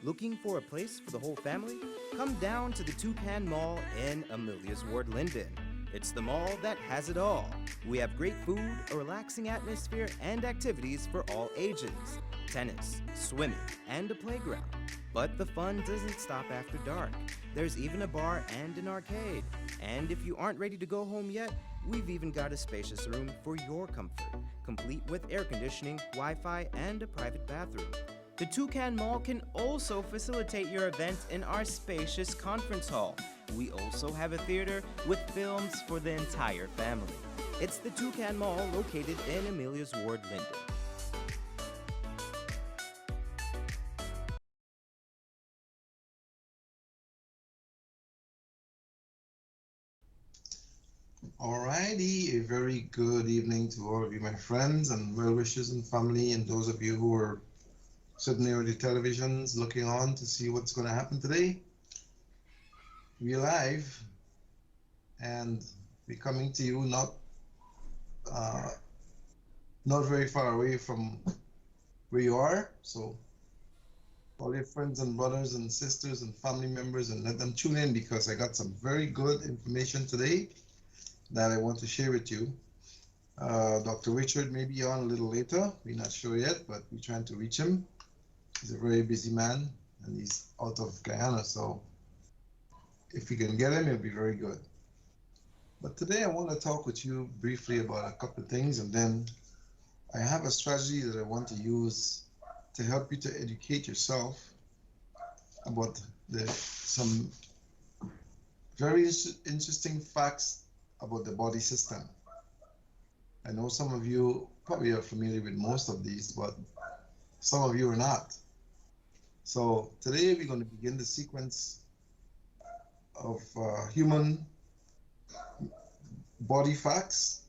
Looking for a place for the whole family? Come down to the Toucan Mall in Amelia's Ward, Linden. It's the mall that has it all. We have great food, a relaxing atmosphere, and activities for all ages: tennis, swimming, and a playground. But the fun doesn't stop after dark. There's even a bar and an arcade. And if you aren't ready to go home yet, we've even got a spacious room for your comfort, complete with air conditioning, Wi Fi, and a private bathroom. The Toucan Mall can also facilitate your event in our spacious conference hall. We also have a theater with films for the entire family. It's the Toucan Mall located in Amelia's Ward, Linden. Alrighty, a very good evening to all of you, my friends and well wishers and family, and those of you who are sitting there with your televisions looking on to see what's going to happen today. We're live and we're coming to you uh, not very far away from where you are. So all your friends and brothers and sisters and family members, and let them tune in because I got some very good information today that I want to share with you. Dr. Richard may be on a little later. We're not sure yet, but we're trying to reach him. He's a very busy man and he's out of Guyana. So if we can get him, it'll be very good. But today I want to talk with you briefly about a couple of things, and then I have a strategy that I want to use to help you to educate yourself about some very interesting facts about the body system. I know some of you probably are familiar with most of these, but some of you are not. So today we're going to begin the sequence of human body facts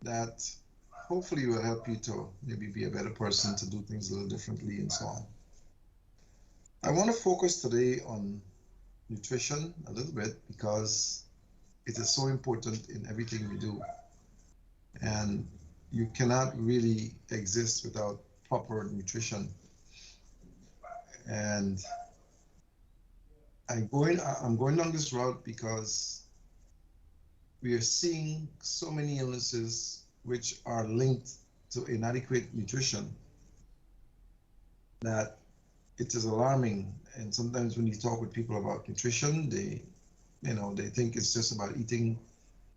that hopefully will help you to maybe be a better person, to do things a little differently, and so on. I want to focus today on nutrition a little bit because it is so important in everything we do. And you cannot really exist without proper nutrition. And I'm going down this route because we are seeing so many illnesses which are linked to inadequate nutrition that it is alarming. And sometimes when you talk with people about nutrition, they think it's just about eating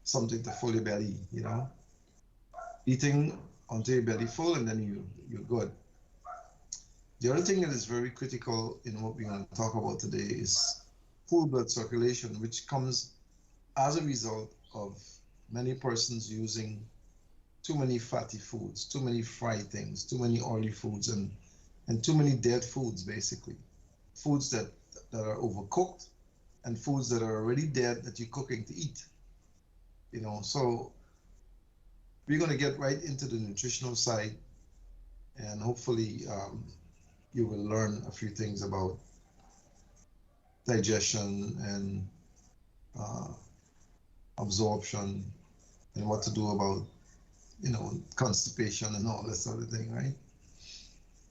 something to fill your belly, eating until your belly full and then you're good. The other thing that is very critical in what we're going to talk about today is full blood circulation, which comes as a result of many persons using too many fatty foods, too many fried things, too many oily foods, and too many dead foods, basically. Foods that are overcooked and foods that are already dead that you're cooking to eat. So we're going to get right into the nutritional side, and hopefully you will learn a few things about digestion and uh, absorption and what to do about, constipation and all that sort of thing, right?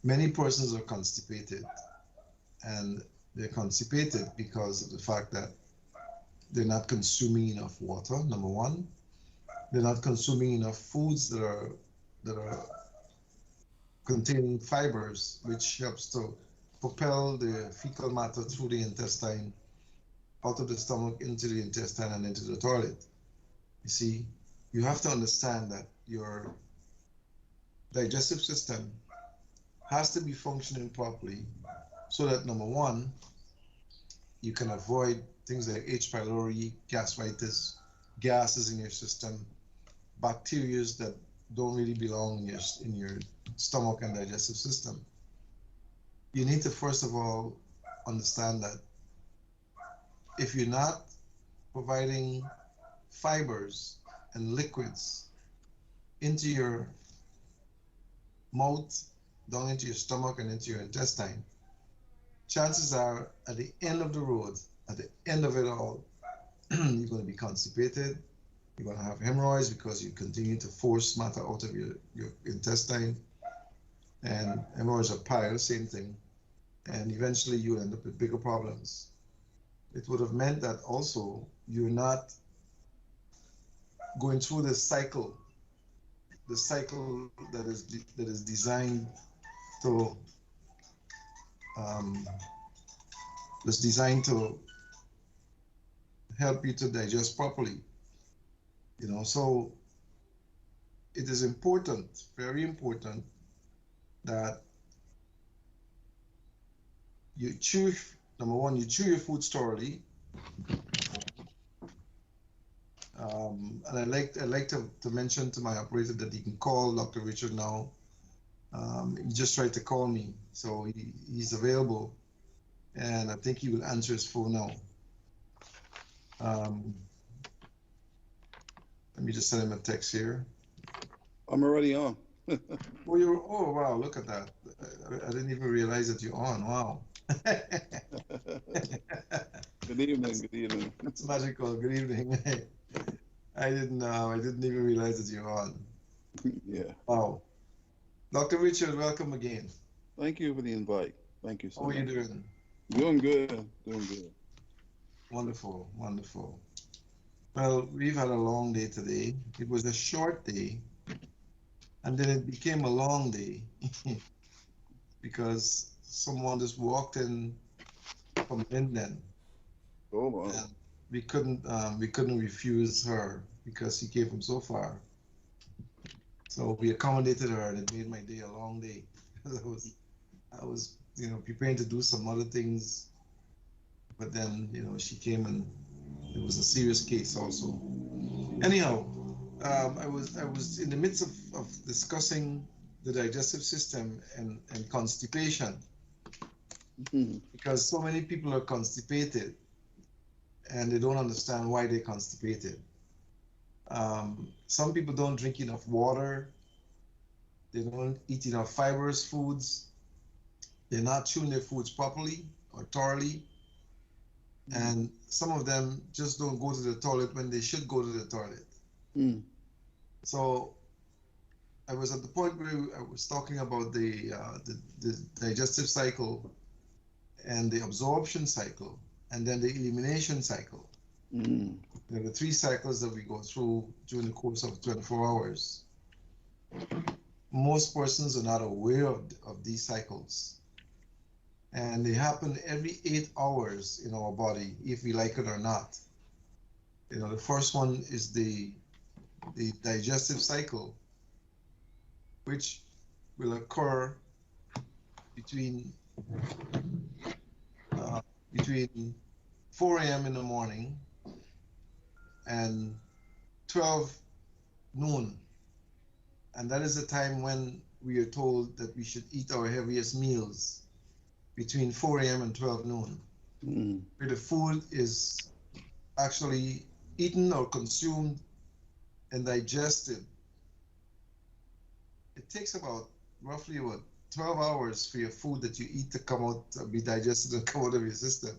Many persons are constipated, and they're constipated because of the fact that they're not consuming enough water, number one. They're not consuming enough foods that are containing fibers, which helps to propel the fecal matter through the intestine, out of the stomach, into the intestine, and into the toilet. You see, you have to understand that your digestive system has to be functioning properly so that, number one, you can avoid things like H. pylori, gastritis, gases in your system, bacteria that don't really belong in your stomach and digestive system. You need to first of all understand that if you're not providing fibers and liquids into your mouth, down into your stomach and into your intestine, chances are at the end of the road, at the end of it all, you're going to be constipated. You're going to have hemorrhoids because you continue to force matter out of your intestine. And hemorrhoids are pile, same thing. and eventually you end up with bigger problems. It would have meant that also you're not going through the cycle that is designed to um, that's designed to help you to digest properly. So it is important, very important, that you chew. Number one, you chew your food thoroughly. And I like to mention to my operator that he can call Dr. Richard now. He just tried to call me, so he's available, and I think he will answer his phone now. Um, Let me just send him a text here. I'm already on. Oh wow, look at that. I didn't even realize that you're on. Wow. Good evening. That's Good evening. that's magical. Good evening. I didn't even realize that you're on. Yeah. Wow. Dr. Richard, welcome again. Thank you for the invite. Thank you so How are you much. doing? Doing good. Doing good. Wonderful, wonderful. Well, we've had a long day today. It was a short day, and then it became a long day because someone just walked in from Linden, Oh wow. and we couldn't refuse her because she came from so far. So we accommodated her, and it made my day a long day. I was preparing to do some other things, but then she came, and it was a serious case also. Anyhow, I was in the midst of discussing the digestive system and constipation, Mhm. because so many people are constipated and they don't understand why they're constipated. Some people don't drink enough water, they don't eat enough fibrous foods, they're not chewing their foods properly or thoroughly, and some of them just don't go to the toilet when they should go to the toilet. Mm. So I was at the point where I was talking about the digestive cycle and the absorption cycle and then the elimination cycle. Mm. There are the three cycles that we go through during the course of 24 hours. Most persons are not aware of these cycles, and they happen every 8 hours in our body, if we like it or not. The first one is the digestive cycle, which will occur between uh, between 4 a.m. in the morning and 12 noon. And that is the time when we are told that we should eat our heaviest meals, between 4 a.m. and 12 noon, Mm. where the food is actually eaten or consumed and digested. It takes about roughly 12 hours for your food that you eat to come out, be digested and come out of your system.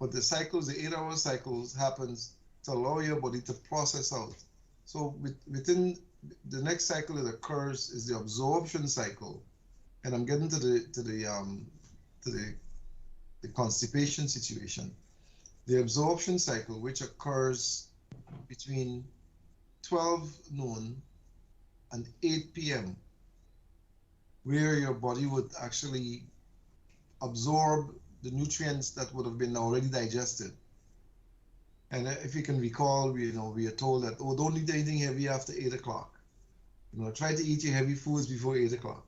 But the cycles, the 8 hour cycles, happens to allow your body to process out. So within the next cycle that occurs is the absorption cycle, and I'm getting to the constipation situation. The absorption cycle, which occurs between 12 noon and 8 p.m., where your body would actually absorb the nutrients that would have been already digested. And if you can recall, we are told that, oh, don't eat anything heavy after 8 o'clock. Try to eat your heavy foods before 8 o'clock.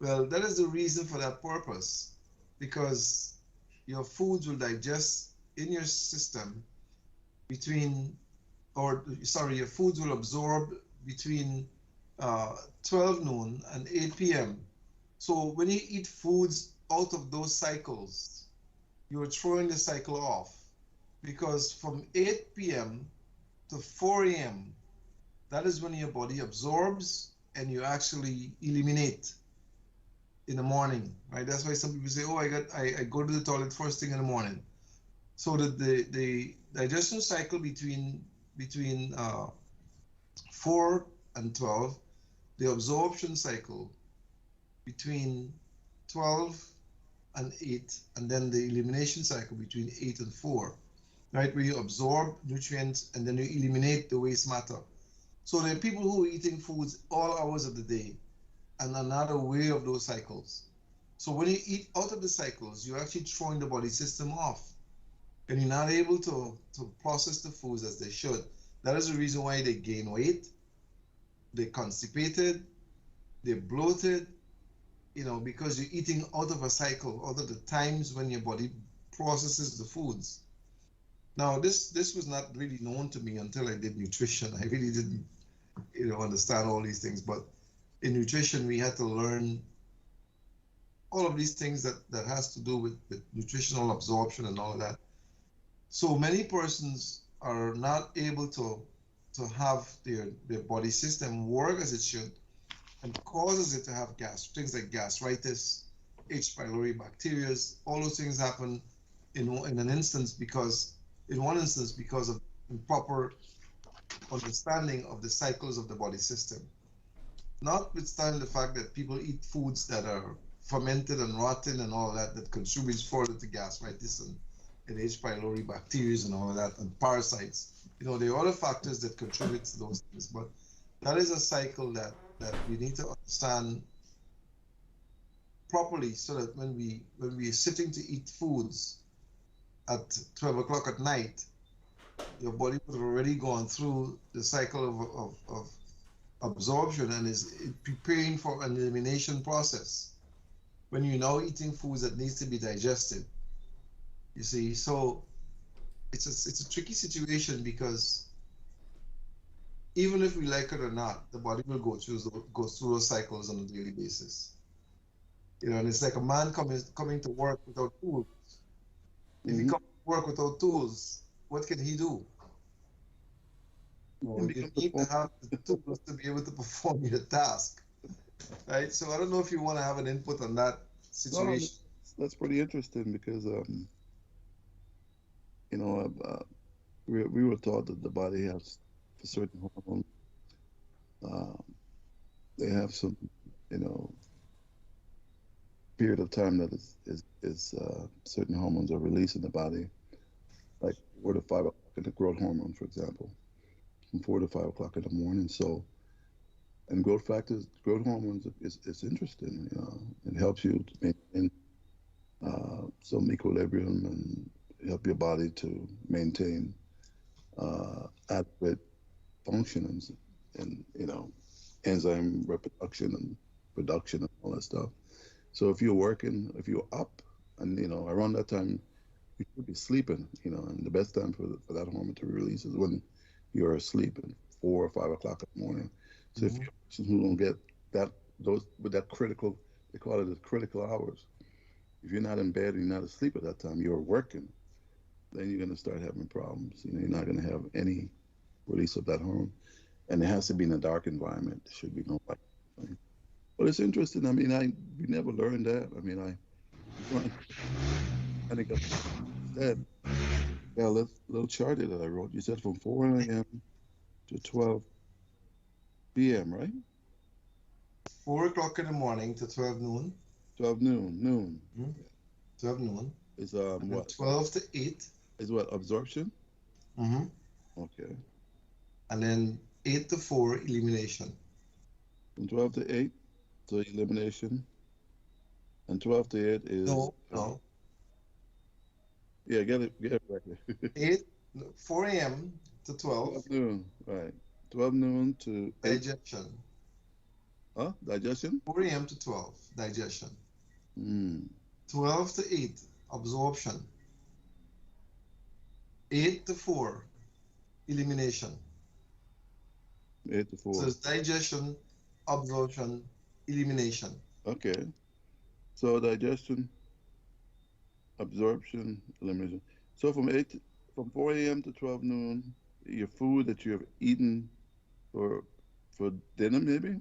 Well, that is the reason for that purpose, because your foods will digest in your system between, or sorry, your foods will absorb between 12 noon and 8 p.m. So when you eat foods out of those cycles, you're throwing the cycle off, because from 8 p.m. to 4 a.m., that is when your body absorbs and you actually eliminate in the morning, right? That's why some people say, "Oh, I go to the toilet first thing in the morning." So that the digestion cycle between 4 and 12, the absorption cycle between 12 and 8, and then the elimination cycle between 8 and 4, right, where you absorb nutrients and then you eliminate the waste matter. So there are people who are eating foods all hours of the day and are not aware of those cycles. So when you eat out of the cycles, you're actually throwing the body system off and you're not able to process the foods as they should. That is the reason why they gain weight, they're constipated, they're bloated, because you're eating out of a cycle, out of the times when your body processes the foods. Now, this was not really known to me until I did nutrition. I really didn't, understand all these things. But in nutrition, we had to learn all of these things that has to do with nutritional absorption and all of that. So many persons are not able to have their body system work as it should, and causes it to have things like gastritis, H. pylori bacteria. All those things happen in an instance in one instance because of improper understanding of the cycles of the body system. Notwithstanding the fact that people eat foods that are fermented and rotten and all of that contributes further to gastritis and H. pylori bacteria and all of that, and parasites. There are other factors that contribute to those things, but that is a cycle that we need to understand properly, so that when we are sitting to eat foods at 12 o'clock at night, your body would have already gone through the cycle of absorption and is preparing for an elimination process when you're now eating foods that needs to be digested. You see, so it's a tricky situation, because even if we like it or not, the body will go through those cycles on a daily basis. And it's like a man coming to work without tools. If he Mm-hmm. comes to work without tools, what can he do? Well, You become the need to form. have the tools to be able to perform your task, right? So I don't know if you want to have an input on that No, situation. that's pretty interesting because you know, we were taught that the body has a certain hormone. Um, they have some, you know, period of time that is certain hormones are released in the body, like 4 to 5 o'clock in the growth hormone, for example, from 4 to 5 o'clock in the morning. So, and growth factors, growth hormones is interesting. You know, it helps you to maintain some equilibrium and help your body to maintain adequate functions and enzyme reproduction and production and all that stuff. So if you're working, if you're up, and around that time you should be sleeping, and the best time for that hormone to release is when you're asleep at 4 or 5 o'clock in the morning. So if Mhm. you're a person who don't get that those with that critical, they call it the critical hours. If you're not in bed and you're not asleep at that time, you're working, then you're gonna start having problems. You're not gonna have any release of that hormone, and it has to be in a dark environment. There should be no light. But it's interesting. I mean, we never learned that. I mean, I'm trying to get said. Yeah, little chart that I wrote. You said from 4 a.m. to 12 p.m., right? 4 o'clock in the morning to 12 noon. 12 noon. Mhm. 12 noon. Is And then what? 12 to 8. Is what absorption? Hmm. Okay. And then 8 to 4, elimination. From 12 to 8, so elimination, and 12 to 8 is No, no. yeah, get it right. 8, 4 a.m. to 12, 12 noon, right? 12 noon to 8. digestion. Huh? Digestion. 4 a.m. to 12, digestion. Hmm. 12 to 8, absorption. 8 to 4, elimination. 8 to So 4. it's digestion, absorption, elimination. Okay. So digestion, absorption, elimination. So from 4 a.m. to 12 noon, your food that you have eaten for for dinner maybe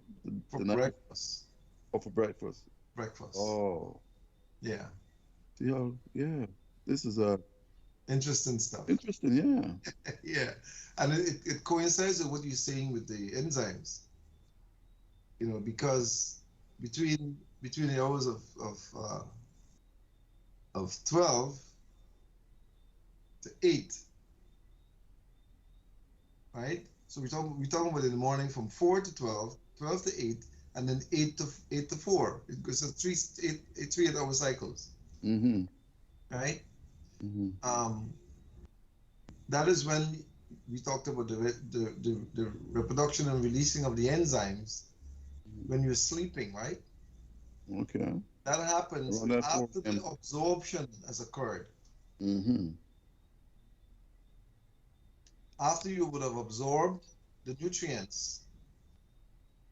For the night breakfast. or for breakfast. Breakfast. Oh, Yeah. see how yeah. This is Interesting stuff. interesting. Yeah. Yeah. And it coincides with what you're saying with the enzymes, because between the hours of of 12 to 8, right? So we're talking about in the morning from 4 to 12, 12 to 8, and then 8 to 4. It goes to 3 8 hour cycles, Mm-hmm. right? Mm-hmm. That is when we talked about the reproduction and releasing of the enzymes when you're sleeping, right? Okay. That happens Around that 4 after the p.m. absorption has occurred. Mm-hmm. After you would have absorbed the nutrients,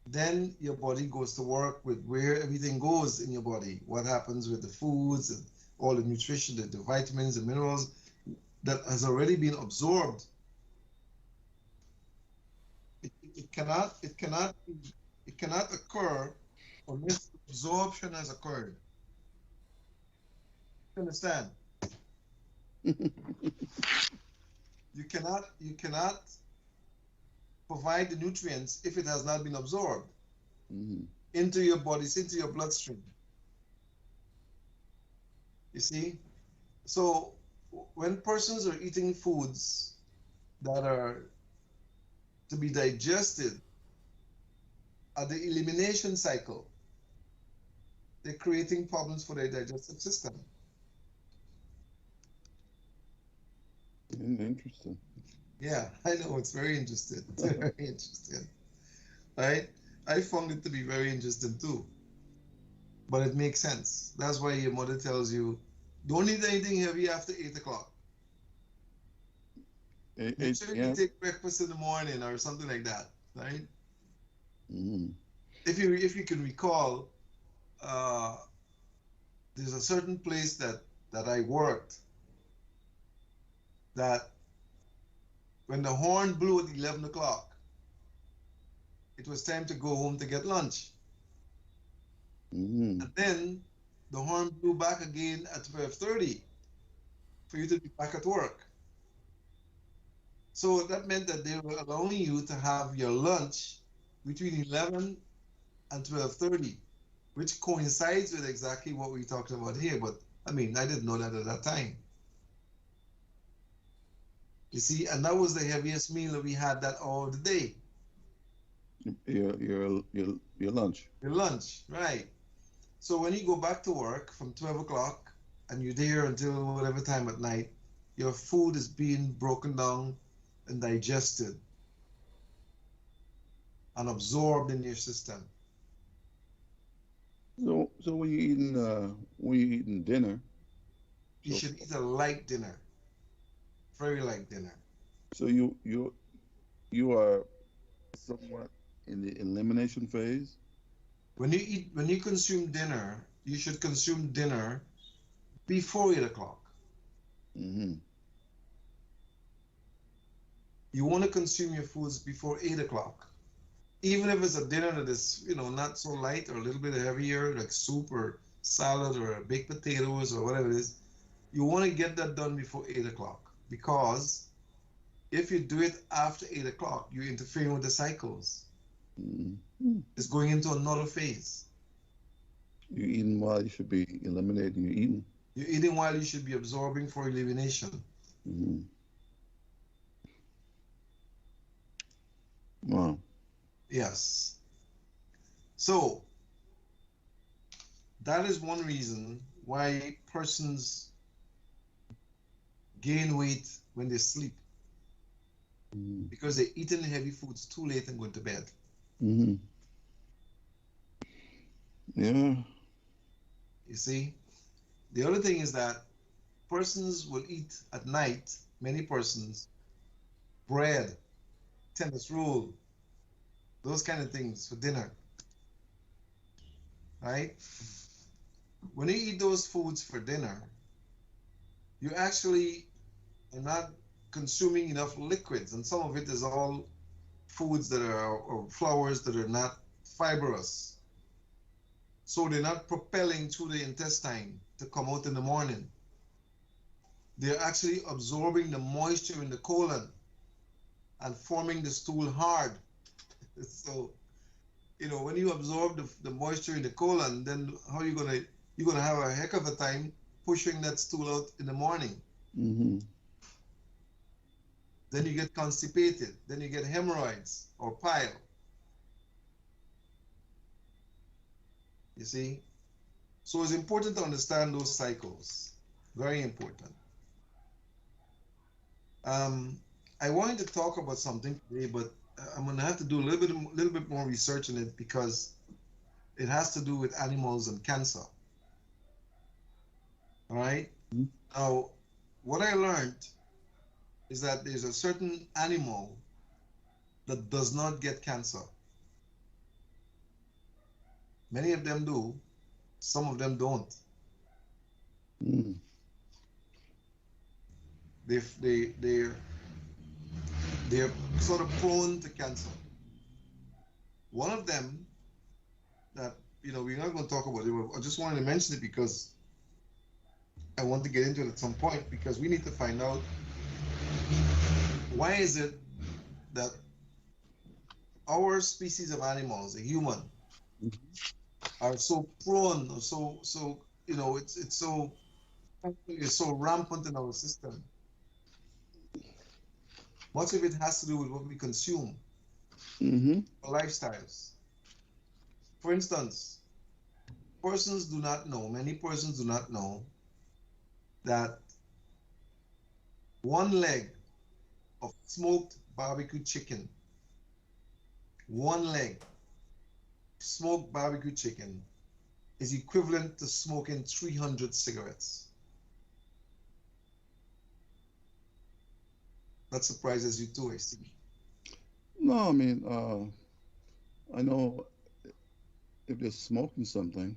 then your body goes to work with where everything goes in your body. What happens with the foods and all the nutrition, the vitamins and minerals that has already been absorbed. It cannot occur unless absorption has occurred. You understand? You cannot provide the nutrients if it has not been absorbed Mm-hmm. into your bodies, into your bloodstream. You see? So when persons are eating foods that are to be digested at the elimination cycle, they're creating problems for their digestive system. Interesting. Yeah, I know it's very interesting. It's very interesting, right? I found it to be very interesting too, but it makes sense. That's why your mother tells you, don't eat anything heavy after 8 o'clock. 8 Make sure you p.m. take breakfast in the morning or something like that, right? Mm-hmm. If you can recall, uh, there's a certain place that I worked that when the horn blew at 11 o'clock, it was time to go home to get lunch. Mm-hmm. And then the horn blew back again at 12:30 for you to be back at work. So that meant that they were allowing you to have your lunch between 11 and 12:30, which coincides with exactly what we're talking about here. But I mean, I didn't know that at that time. You see, and that was the heaviest meal that we had that hour of the day. Your lunch. Your lunch, right? So when you go back to work from 12 o'clock and you're there until whatever time at night, your food is being broken down and digested and absorbed in your system. So when you eating dinner, You so should eat a light dinner, very light dinner. so you are somewhat in the elimination phase. When you consume dinner, you should consume dinner before 8 o'clock. Mm-hmm. You want to consume your foods before 8 o'clock. Even if it's a dinner that is, not so light or a little bit heavier, like soup or salad or baked potatoes or whatever it is, you want to get that done before 8 o'clock because if you do it after 8 o'clock, you're interfering with the cycles. Mm-hmm. It's going into another phase. You're eating while you should be eliminating. You're eating. You're eating while you should be absorbing for elimination. Mm-hmm. Wow. Yes. So that is one reason why persons gain weight when they sleep Mm-hmm. because they're eating heavy foods too late and going to bed. Mm-hmm. Yeah. You see? The other thing is that persons will eat at night, many persons, bread, tennis roll, those kind of things for dinner, right? When you eat those foods for dinner, you actually are not consuming enough liquids, and some of it is all foods that are or flours that are not fibrous. So they're not propelling through the intestine to come out in the morning. They're actually absorbing the moisture in the colon and forming the stool hard. So, when you absorb the moisture in the colon, then how you gonna you're gonna have a heck of a time pushing that stool out in the morning. Mm-hmm. Then you get constipated. Then you get hemorrhoids or pile. You see? So it's important to understand those cycles. Very important. Um, I wanted to talk about something today, but I'm gonna have to do a little bit more research on it because it has to do with animals and cancer. All right. Now, what I learned is that there's a certain animal that does not get cancer. Many of them do, some of them don't. Mm-hmm. They they they're they're sort of prone to cancer. One of them that we're not going to talk about it, but I just wanted to mention it because I want to get into it at some point because we need to find out why is it that our species of animals, the human, are so prone or so it's so rampant in our system. Much of it has to do with what we consume, Mm-hmm. our lifestyles. For instance, many persons do not know that one leg of smoked barbecue chicken, one leg smoked barbecue chicken is equivalent to smoking 300 cigarettes. That surprises you too, I see. No, I mean, I know if they're smoking something,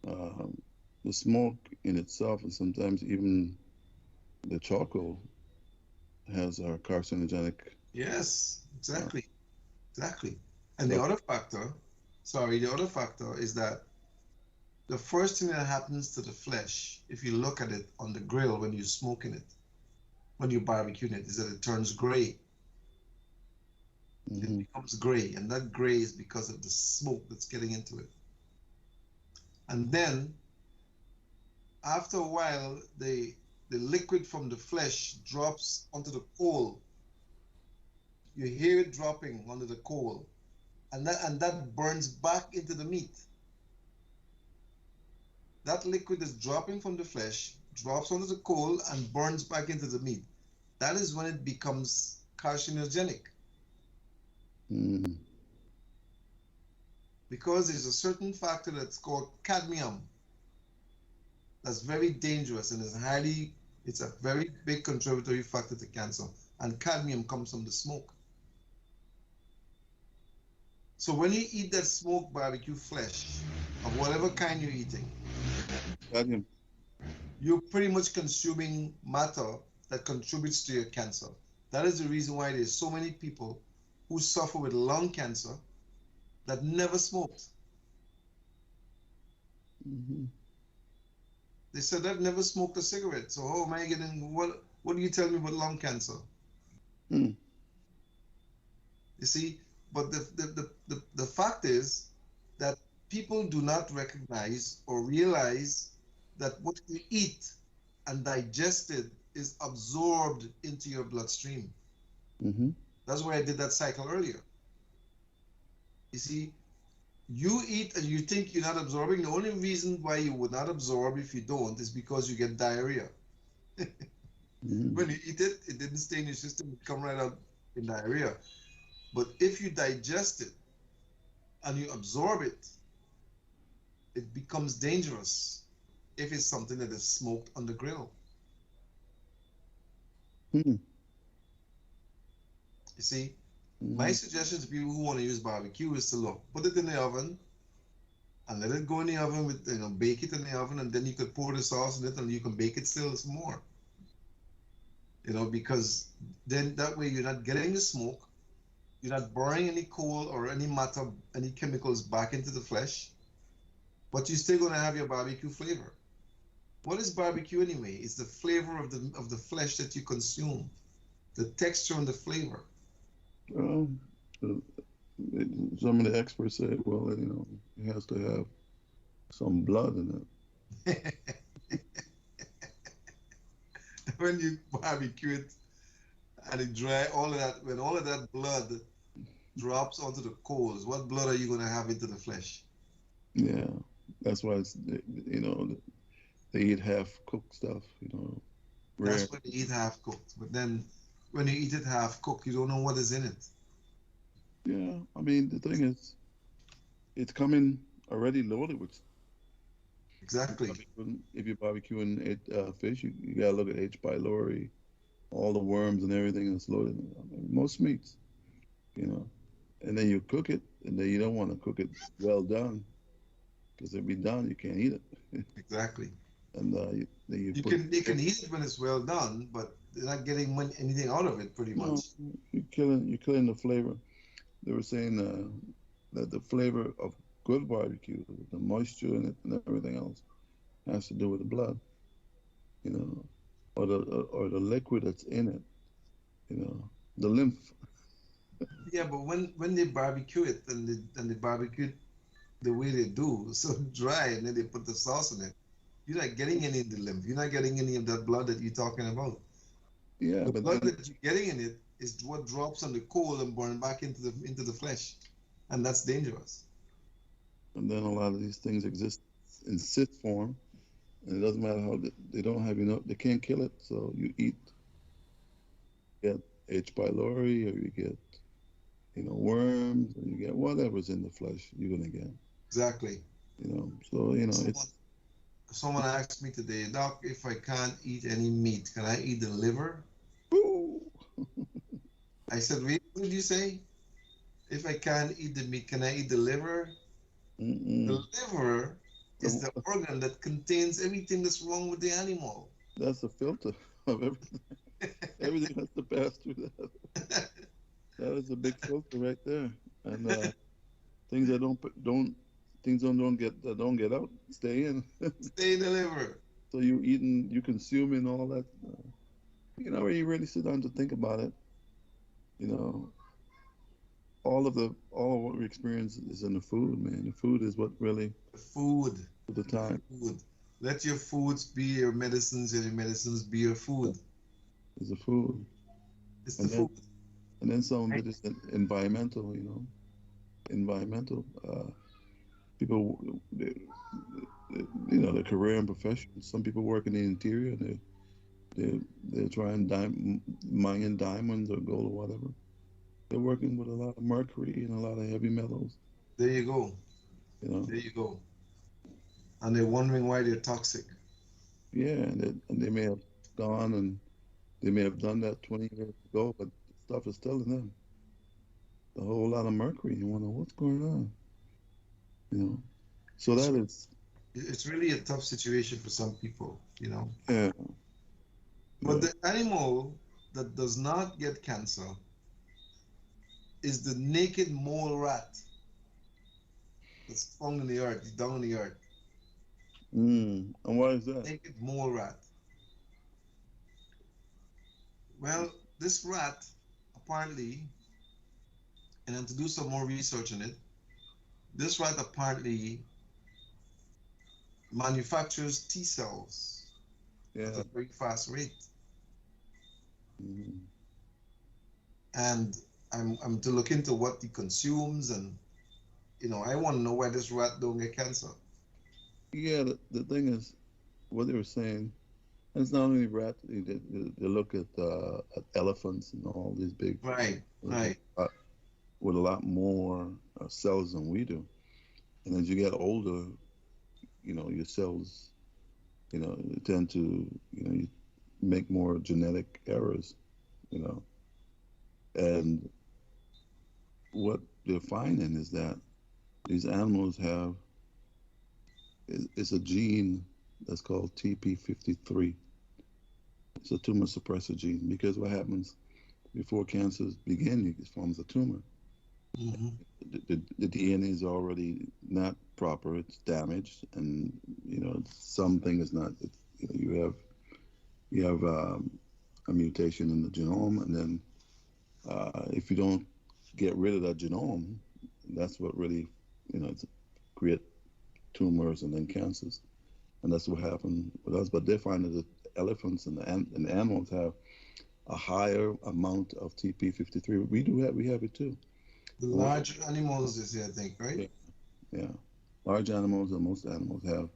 um, the smoke in itself, and sometimes even the charcoal, has a carcinogenic. Yes, Uh, exactly, exactly. And so, the other factor is that the first thing that happens to the flesh, if you look at it on the grill when you're smoking it, when you're barbecuing it, is that it turns gray. It mm-hmm. becomes gray, and that gray is because of the smoke that's getting into it. And then after a while, the liquid from the flesh drops onto the coal. You hear it dropping onto the coal, and that burns back into the meat. That liquid is dropping from the flesh, drops onto the coal, and burns back into the meat. That is when it becomes carcinogenic Mm-hmm. because there's a certain factor that's called cadmium that's very dangerous and it's a very big contributory factor to cancer. And cadmium comes from the smoke. So when you eat that smoked barbecue flesh of whatever kind you're eating, Cadmium. you're pretty much consuming matter that contributes to your cancer. That is the reason why there's so many people who suffer with lung cancer that never smoked. Mm-hmm. They said I've never smoked a cigarette. So how am I getting what do you tell me about lung cancer? Mm. You see, but the fact is that people do not recognize or realize that what you eat and digested is absorbed into your bloodstream. Mm-hmm. That's why I did that cycle earlier. You see, you eat and you think you're not absorbing. The only reason why you would not absorb if you don't is because you get diarrhea. Mm-hmm. When you eat it, it didn't stay in your system, it come right out in diarrhea. But if you digest it and you absorb it, it becomes dangerous if it's something that is smoked on the grill. Mm-hmm. You see, my Mm-hmm. suggestion to people who want to use barbecue is to look, put it in the oven and let it go in the oven with bake it in the oven, and then you could pour the sauce in it and you can bake it still some more. Because then that way you're not getting the smoke, you're not burning any coal or any matter, any chemicals back into the flesh, but you're still going to have your barbecue flavor. What is barbecue anyway? It's the flavor of the flesh that you consume, the texture and the flavor. Well, uh, some of the experts say, well, it has to have some blood in it. when you barbecue it and it dry, all of that, when all of that blood drops onto the coals, what blood are you going to have into the flesh? Yeah, that's why it's, you know, they eat half cooked stuff, you know, rare. That's when you eat half cooked. But then when you eat it half cooked, you don't know what is in it. Yeah, I mean, the thing is, it's coming already loaded with. Exactly. If you're barbecuing it, fish, you gotta look at H. pylori, all the worms and everything that's loaded. I mean, most meats, you know, and then you cook it, and then you don't want to cook it well done because if it's done, you can't eat it. Exactly. And then you You put can you can eat it when it's well done, but they're not getting anything out of it pretty no, much. you're killing the flavor. They were saying that the flavor of good barbecue, the moisture in it and everything else, has to do with the blood, you know, or the liquid that's in it, you know, the lymph. Yeah, but when they barbecue it and they barbecue it the way they do, so dry, and then they put the sauce in it, you're not getting any of the lymph. You're not getting any of that blood that you're talking about. Yeah, The but blood then that you're getting in it is what drops on the coal and burn back into the flesh, and that's dangerous. and then a lot of these things exist in sit form, and it doesn't matter how they don't have they can't kill it. So you eat, get H. pylori, or you get worms, or you get whatever's in the flesh. You're gonna get, Exactly. So Someone it's. someone asked me today, Doc, if I can't eat any meat, can I eat the liver? Ooh. I said, wait, what did you say? If I can't eat the meat, can I eat the liver? The Mm-mm. liver is The- the organ that contains everything that's wrong with the animal. That's the filter of everything. Everything has to pass through that. That is a big filter right there, and things that don't things don't get out stay in. Stay in the liver. So you consuming all that. When you really sit down to think about it, you know, all of what we experience is in the food, man. The food is what really The food. at the The time food. Let your foods be your medicines and your medicines be your food. is the food, It's the and then food. some of it is environmental. Environmental. People, the career and profession. Some people work in the interior. They're trying mining diamonds or gold or whatever. They're working with a lot of mercury and a lot of heavy metals. There you go. You know, There you go. And they're wondering why they're toxic. yeah, and they may have gone and they may have done that 20 years ago, but stuff is still in them. A whole lot of mercury. You wonder what's going on. You know, so It's that is, it's really a tough situation for some people. yeah, But yeah. the animal that does not get cancer is the naked mole rat that's found in the earth, down in the earth. And why is that? Naked mole rat. Well, this rat apparently, and then to do some more research on it, this rat apparently manufactures T cells at Yeah. a very fast rate. Mm. And I'm to look into what he consumes, and I want to know why this rat don't get cancer. Yeah, the thing is, what they were saying, and it's not only rats. They look at elephants and all these big Right, animals right. with a lot more cells than we do. And as you get older, your cells, you tend to, you make more genetic errors, you know. And what they're finding is that these animals have is a gene that's called TP53. It's a tumor suppressor gene because what happens before cancers begin, it forms a tumor. Hmm. The DNA is already not proper; it's damaged, and something is not. You have a mutation in the genome, and then if you don't get rid of that genome, that's what really it's create tumors and then cancers, and that's what happened with us. But they find that elephants and animals have a higher amount of TP53. We have it too. The Most, large animals, you say, I think, right? yeah, yeah. Large animals and most animals have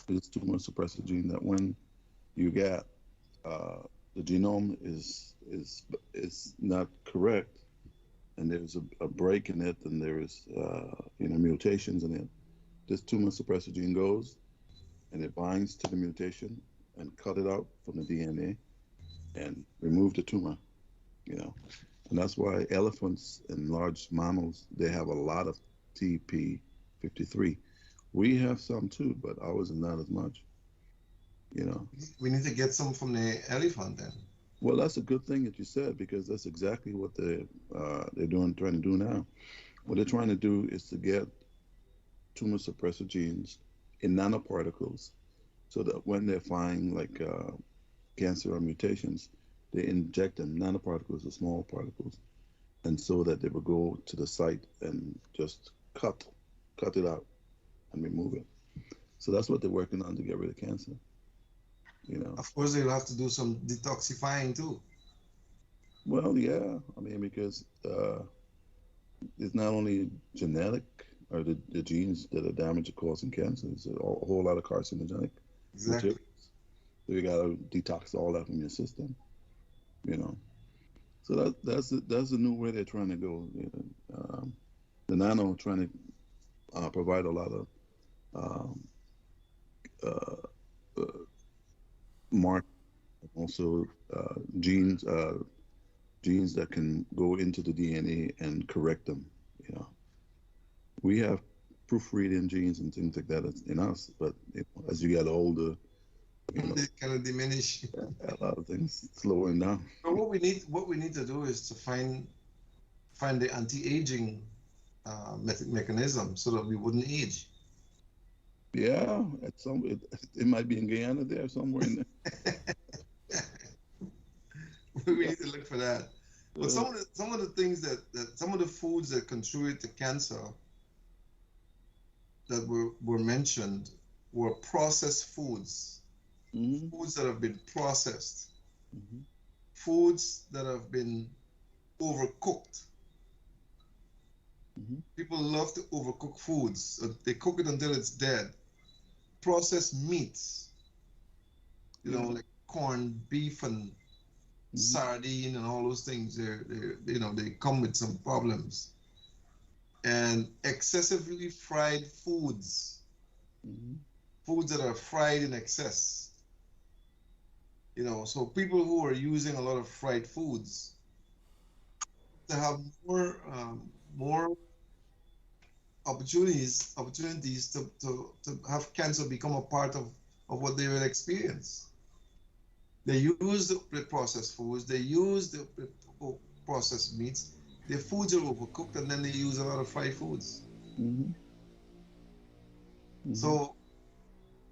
this tumor suppressor gene that when you get uh, the genome is not correct, and there's a break in it, and there's mutations in it. This tumor suppressor gene goes and it binds to the mutation and cut it out from the DNA and remove the tumor. You know, and that's why elephants and large mammals they have a lot of TP53. We have some too, but ours is not as much. You know, We need to get some from the elephant then. well, that's a good thing that you said because that's exactly what they're doing, trying to do now. What they're trying to do is to get tumor suppressor genes in nanoparticles, so that when they find like cancer or mutations, they inject them nanoparticles or small particles, and so that they will go to the site and just cut it out and remove it. So that's what they're working on to get rid of cancer. You know. Of course, they'll have to do some detoxifying too. Well, yeah. I mean, because it's not only genetic or the genes that are damaged causing cancer. It's a whole lot of carcinogenic Exactly. materials. So you got to detox all that from your system. You know. So that's the new way they're trying to go. You know. The nano trying to provide a lot of um, uh, uh, mark also genes that can go into the DNA and correct them. You know, we have proofreading genes and things like that in us, but as you get older, you know, They kind of diminish. a lot of things slowing down. But what we need to do is to find the anti-aging mechanism so that we wouldn't age. Yeah, it might be in Guyana there somewhere in We need to look for that. But there. some of the things that some of the foods that contribute to cancer that were mentioned were processed foods, Hmm. foods that have been processed, Hmm. foods that have been overcooked. Hmm. People love to overcook foods. They cook it until it's dead. Processed meats, Yeah. like corned beef and Hmm. sardine and all those things. They come with some problems. And excessively fried foods, Hmm. foods that are fried in excess. So people who are using a lot of fried foods to have more opportunities to have cancer become a part of what they will experience. They use the processed foods, they use the processed meats. Their foods are overcooked, and then they use a lot of fried foods. Hmm. Hmm. So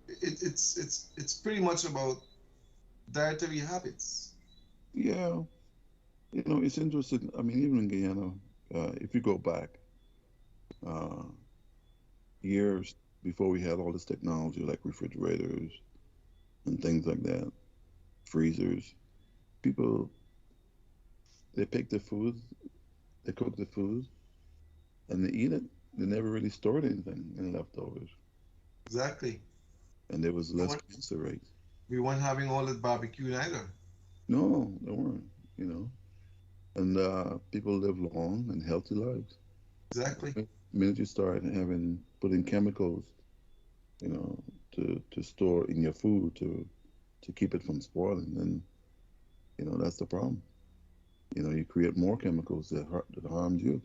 it's pretty much about dietary habits. Yeah. It's interesting. I mean, even in Guyana, if you go back uh, years before we had all this technology like refrigerators and things like that, freezers, people they pick the food, they cook the food, and they eat it. They never really stored anything in leftovers, Exactly. and there was We less weren't, cancer rates. we weren't having all that barbecue either. No, there weren't. You know, and people live long and healthy lives. Exactly. The minute you start having putting chemicals, you know, to store in your food to keep it from spoiling, then that's the problem. You create more chemicals that harms you.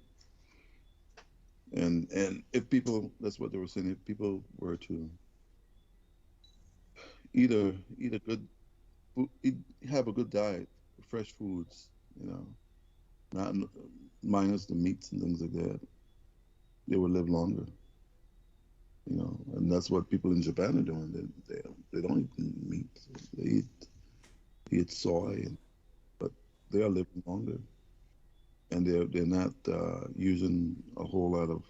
And if people, that's what they were saying. If people were to eat a good food, have a good diet, fresh foods, not minus the meats and things like that, they would live longer. And that's what people in Japan are doing. They don't eat meat. They eat soy, but they are living longer, and they're not using a whole lot of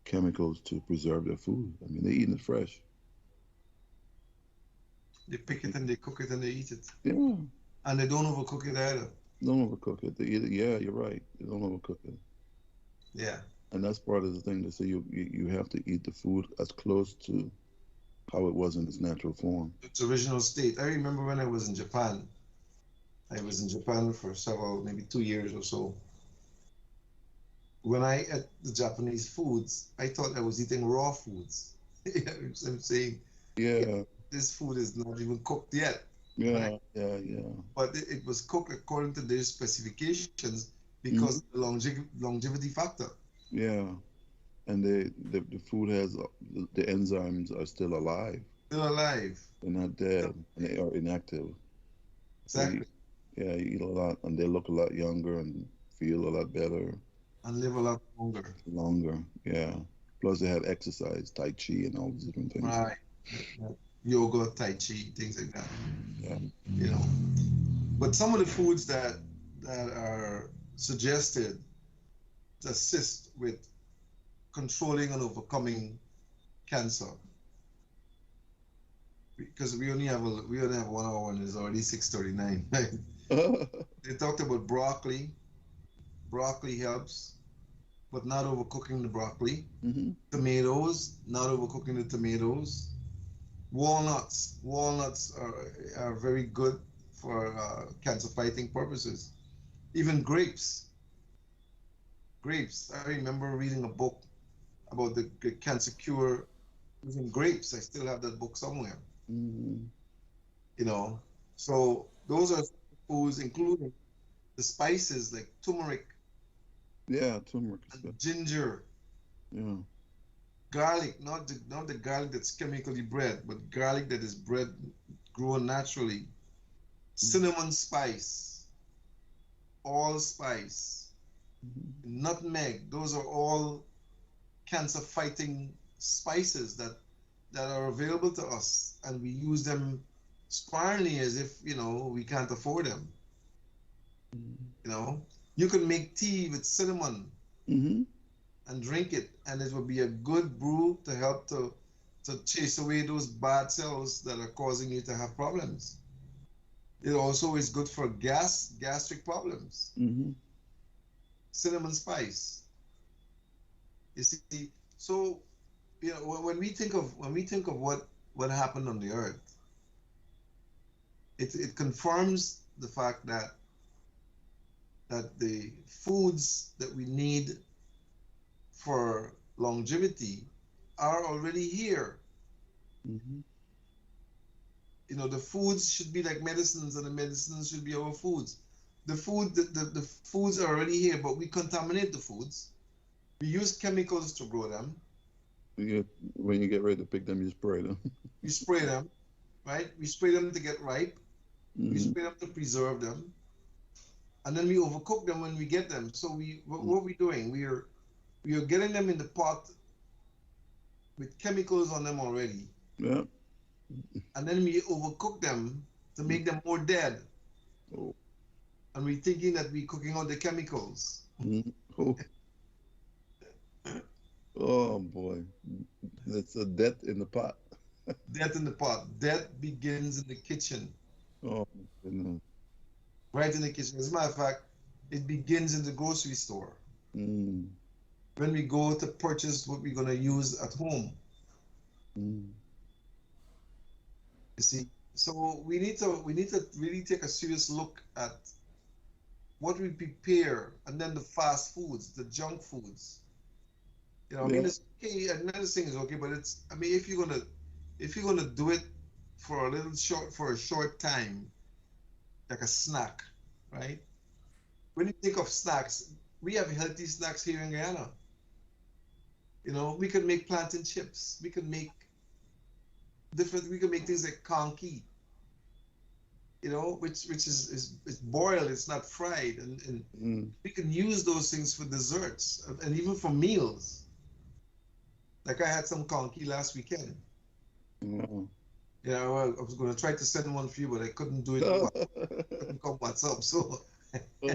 chemicals to preserve their food. I mean, they're eating it fresh. They pick it and they cook it and they eat it. Yeah, And they don't overcook it either. don't overcook it. They eat it. Yeah, you're right. They don't overcook it. Yeah. And that's part of the thing. They say you have to eat the food as close to how it was in its natural form. Its original state. I remember when I was in Japan. I was in Japan for several, maybe 2 years or so. When I ate the Japanese foods, I thought I was eating raw foods. I'm saying, yeah, Yeah, this food is not even cooked yet, right? yeah. But it was cooked according to their specifications because Hmm. of the longevity factor. Yeah, and the food has the enzymes are still alive. Still alive. They're not dead, and they are inactive. So Exactly. yeah, you eat a lot, and they look a lot younger and feel a lot better, And live a lot longer. longer. Yeah. Plus, they have exercise, tai chi, and all these different things. Right. Yeah. Yoga, Tai Chi, things like that. Yeah. You know. But some of the foods that are suggested to assist with controlling and overcoming cancer, because we only have 1 hour and it's already 6:39. Right? They talked about broccoli. Broccoli helps, but not overcooking the broccoli. Hmm. Tomatoes, not overcooking the tomatoes. Walnuts. Walnuts are very good for cancer fighting purposes. Even grapes. Grapes. I remember reading a book about the cancer cure using grapes. I still have that book somewhere. Hmm. You know, so those are foods, including the spices like turmeric Yeah, turmeric is good. and ginger, Yeah. garlic. Not the garlic that's chemically bred, but garlic that is bred grown naturally. Cinnamon spice, allspice, Hmm. nutmeg. Those are all cancer fighting spices that are available to us, and we use them sparingly as if we can't afford them. You know, you can make tea with cinnamon Hmm. and drink it, and it will be a good brew to help to chase away those bad cells that are causing you to have problems. It also is good for gastric problems. Hmm. Cinnamon spice. You see, so when we think of what happened on the earth, it confirms the fact that the foods that we need for longevity are already here. Hmm. The foods should be like medicines, and the medicines should be our foods. The foods are already here, but we contaminate the foods. We use chemicals to grow them. When you get ready to pick them, you spray them. We spray them, right? We spray them to get ripe. We Hmm. spray them to preserve them, and then we overcook them when we get them. So what are we doing? We are getting them in the pot with chemicals on them already, Yeah. and then we overcook them to make them more dead. Oh. And we're thinking that we're cooking out the chemicals. Mhm. Oh. Oh boy, that's a death in the pot. Death in the pot. Death begins in the kitchen, Oh my goodness. right in the kitchen. As a matter of fact, it begins in the grocery store Mm. when we go to purchase what we're going to use at home. Mm. You see, so we need to really take a serious look at what we prepare, and then the fast foods, the junk foods. I mean, Yeah. it's okay. Another thing is okay, but it's. I mean, if you're gonna do it for a short time, like a snack, right? When you think of snacks, we have healthy snacks here in Guyana. We can make plantain chips. We can make different. We can make things like conky. Which is boiled. It's not fried, and Mm. we can use those things for desserts and even for meals. Like I had some conky last weekend. Wow. I was going to try to send one for you, but I couldn't do it. Couldn't come WhatsApp. So They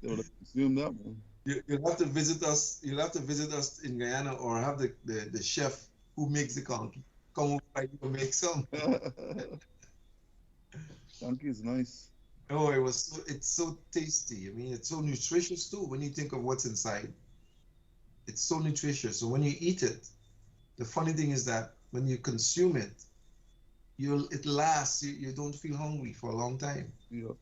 would have consumed that one. you'll have to visit us. You'll have to visit us in Guyana, or have the chef who makes the conky. Come over, you make some. Chunky is nice. Oh, it's so tasty. I mean, it's so nutritious too when you think of what's inside. It's so nutritious. So when you eat it, the funny thing is that when you consume it, it lasts. You don't feel hungry for a long time. Yeah,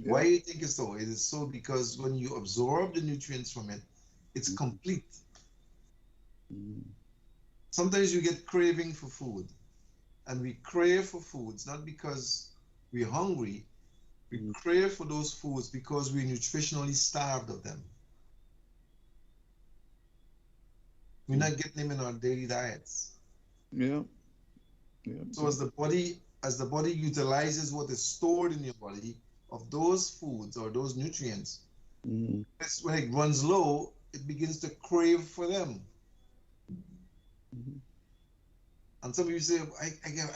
Why yeah. do you think it's so? It is so because when you absorb the nutrients from it, it's Mm, complete. mm, Sometimes you get craving for food, and we crave for foods not because we're hungry. We mm, crave for those foods because we're nutritionally starved of them. We're mm. not getting them in our daily diets. Yeah, yeah, So as the body utilizes what is stored in your body of those foods or those nutrients, mm, when it runs low, it begins to crave for them. mm, And some people say,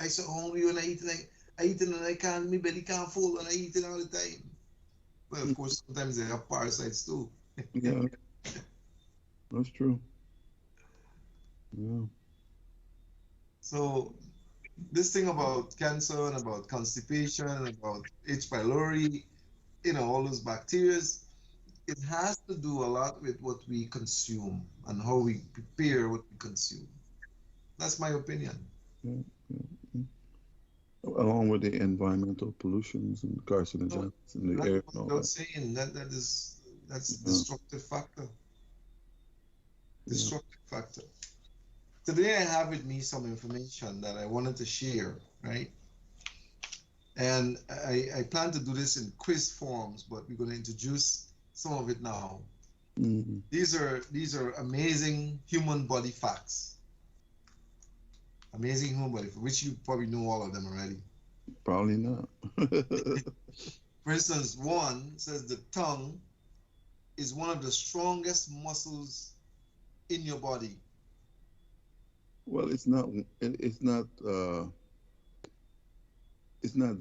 I so hungry when I eat, and I eat and I can't, my belly can't full, and I eat it all the time. Well, of mm. course, sometimes they have parasites too. Yeah, that's true. Yeah. So this thing about cancer and about constipation and about H. pylori, all those bacteria, it has to do a lot with what we consume and how we prepare what we consume. That's my opinion. Yeah, yeah. Mm. Along with the environmental pollutions and No, carcinogens in the that air goes and all without that. saying. That's Yeah, destructive factor. yeah. Destructive factor. Today I have with me some information that I wanted to share, right? And I plan to do this in quiz forms, but we're going to introduce some of it now. Mm, These are amazing human body facts. Amazing human body, for which you probably know all of them already. probably not. For instance, one says the tongue is one of the strongest muscles in your body. Well, it's not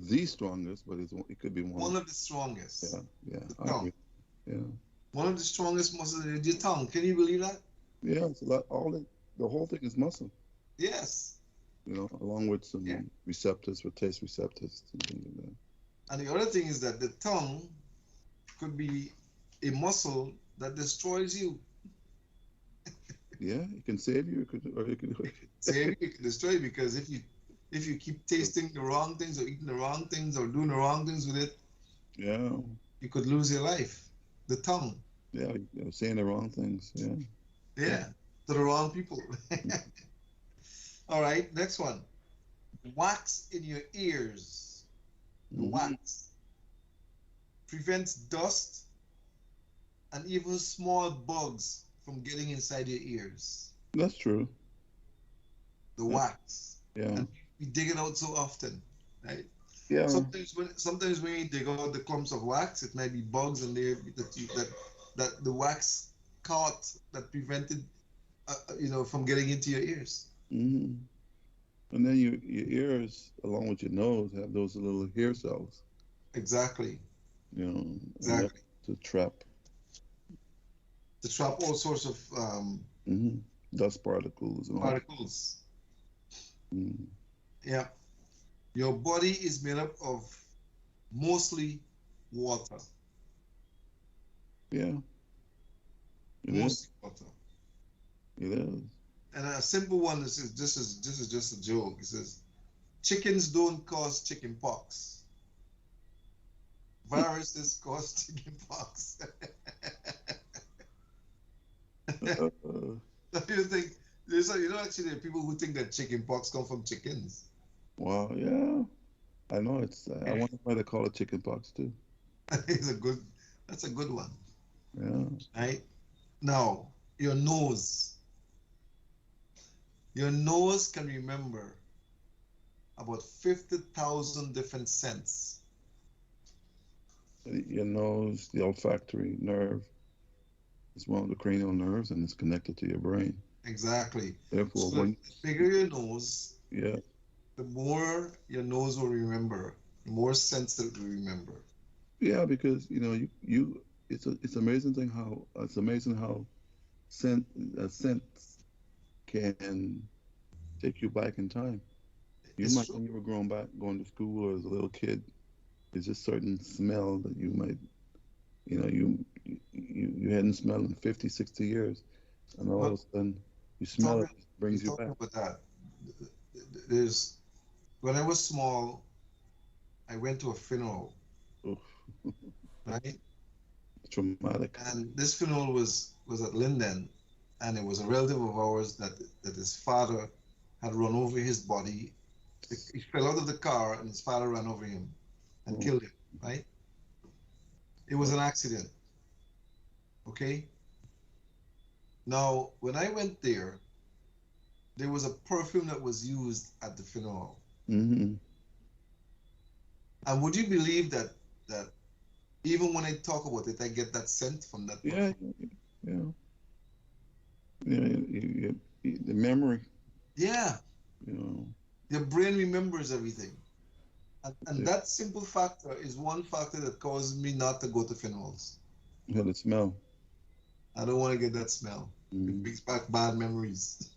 the strongest, but it could be one of. One of the strongest. Yeah, yeah, The I tongue. agree. Yeah, One of the strongest muscles is your tongue. Can you believe that? yeah. It's a lot. The whole thing is muscle. Yes. Along with Yeah. some receptors for taste receptors and things like that. And the other thing is that the tongue could be a muscle that destroys you. Yeah, it can save you, it could. It can save you, it can destroy you because if you keep tasting the wrong things or eating the wrong things or doing the wrong things with it, Yeah, you could lose your life. The tongue. yeah, saying the wrong things. Yeah, yeah. Yeah. To the wrong people. All right, next one. Wax in your ears. The Hmm. wax prevents dust and even small bugs from getting inside your ears. That's true. The Yeah, wax. yeah, And we dig it out so often, right? yeah. Sometimes when you dig out the clumps of wax, it might be bugs in there that the wax caught that prevented from getting into your ears. Hmm. And then your ears, along with your nose, have those little hair cells. Exactly. And that Exactly. to trap To trap all sorts of hmm dust particles and all. particles. Mm. Yeah. Your body is made up of mostly water. Yeah, it is. Mostly water. It is. And a simple one this is just a joke. It says chickens don't cause chicken pox. Viruses cause chicken pox. You think actually there are people who think that chicken pox come from chickens. Wow. Yeah. I know it's. I wonder why they call it chicken pox too. it's a good that's a good one. Yeah. Right? Now, your nose. Your nose can remember about 50,000 different scents. Your nose, the olfactory nerve, is one of the cranial nerves, and it's connected to your brain. Exactly. Therefore, So the when bigger your nose, yeah, the more your nose will remember, the more scents it will remember. yeah, because it's amazing how scent scents can take you back in time. You It's might, true. when you were growing back, going to school or as a little kid, there's just certain smell that you might, you hadn't smelled in 50, 60 years. And all of But a sudden, you smell it, talking, it you're brings you talking back. about that. There's when I was small, I went to a funeral, Oh, right? traumatic. And this funeral was at Linden, and it was a relative of ours that his father had run over his body. He fell out of the car, and his father ran over him and Oh, killed him. Right? It was oh, an accident. Okay. Now, when I went there was a perfume that was used at the funeral. mm-hmm. And would you believe that even when I talk about it, I get that scent from that Yeah, perfume? yeah, yeah. The memory, Yeah, you know, your brain remembers everything. And the, that simple factor is one factor that causes me not to go to funerals. yeah, the smell. I don't want to get that smell. It Mm. brings back bad memories.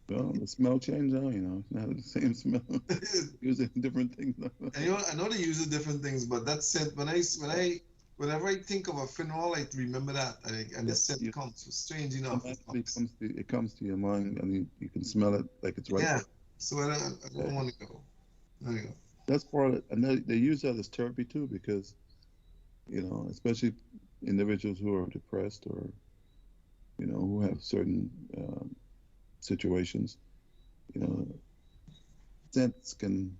Well, the smell changed now, it's not the same smell. And Using different things now. I know they use different things, but that scent whenever I think of a funeral, I remember that, and the Yeah, scent comes. So strange enough, it automatically comes. comes to your mind, and you can smell it like it's right Yeah. there. So I don't Okay. want to go. There you go. That's part of it, and they use that as therapy too, because especially individuals who are depressed or who have certain situations, you know, scents can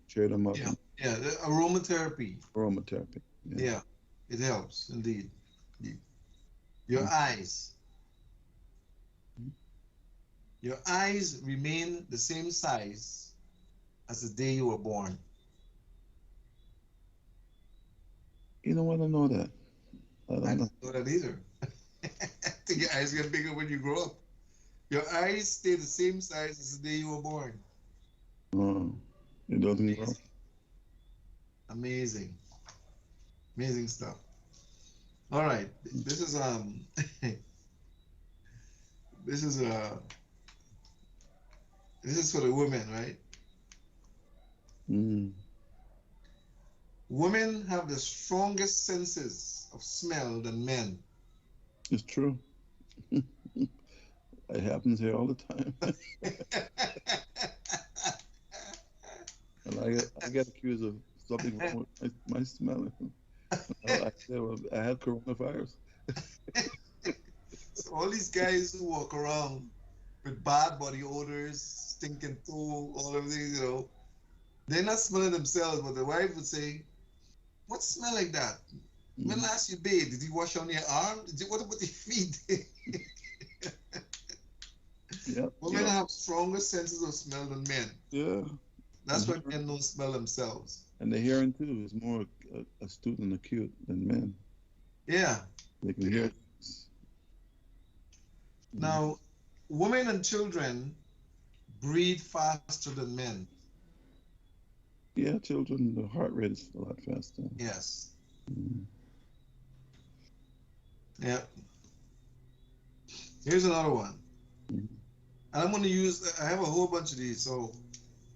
cheer them up Yeah. and Yeah. The aromatherapy. aromatherapy. Yeah. Yeah. It helps indeed. Indeed. Your Mm. eyes. Your eyes remain the same size as the day you were born. You know, I don't know that. I I don't know. didn't know that either. I think your eyes get bigger when you grow up. Your eyes stay the same size as the day you were born. Uh, it doesn't grow. Amazing. Amazing. Amazing stuff. All right. This is this is this is for the women, right? Mm. Women have the strongest senses of smell than men. It's true. It happens here all the time. And I get accused of something wrong with my smell. I said, well, I had coronavirus. So all these guys who walk around with bad body odors, stinking toe, all of these, they're not smelling themselves, but the wife would say, "What smell like that? When Mm. last you bathed? Did you wash on your arm? What about your feet?" Yeah, Women have stronger senses of smell than men. yeah. And That's why men don't smell themselves. the hearing too is more astute and acute than men. Yeah. They can hear things. Mm. Now, women and children breathe faster than men. Yeah, children, the heart rate is a lot faster. Yes. Mm. Yeah. Here's another one. Mm. And I have a whole bunch of these. So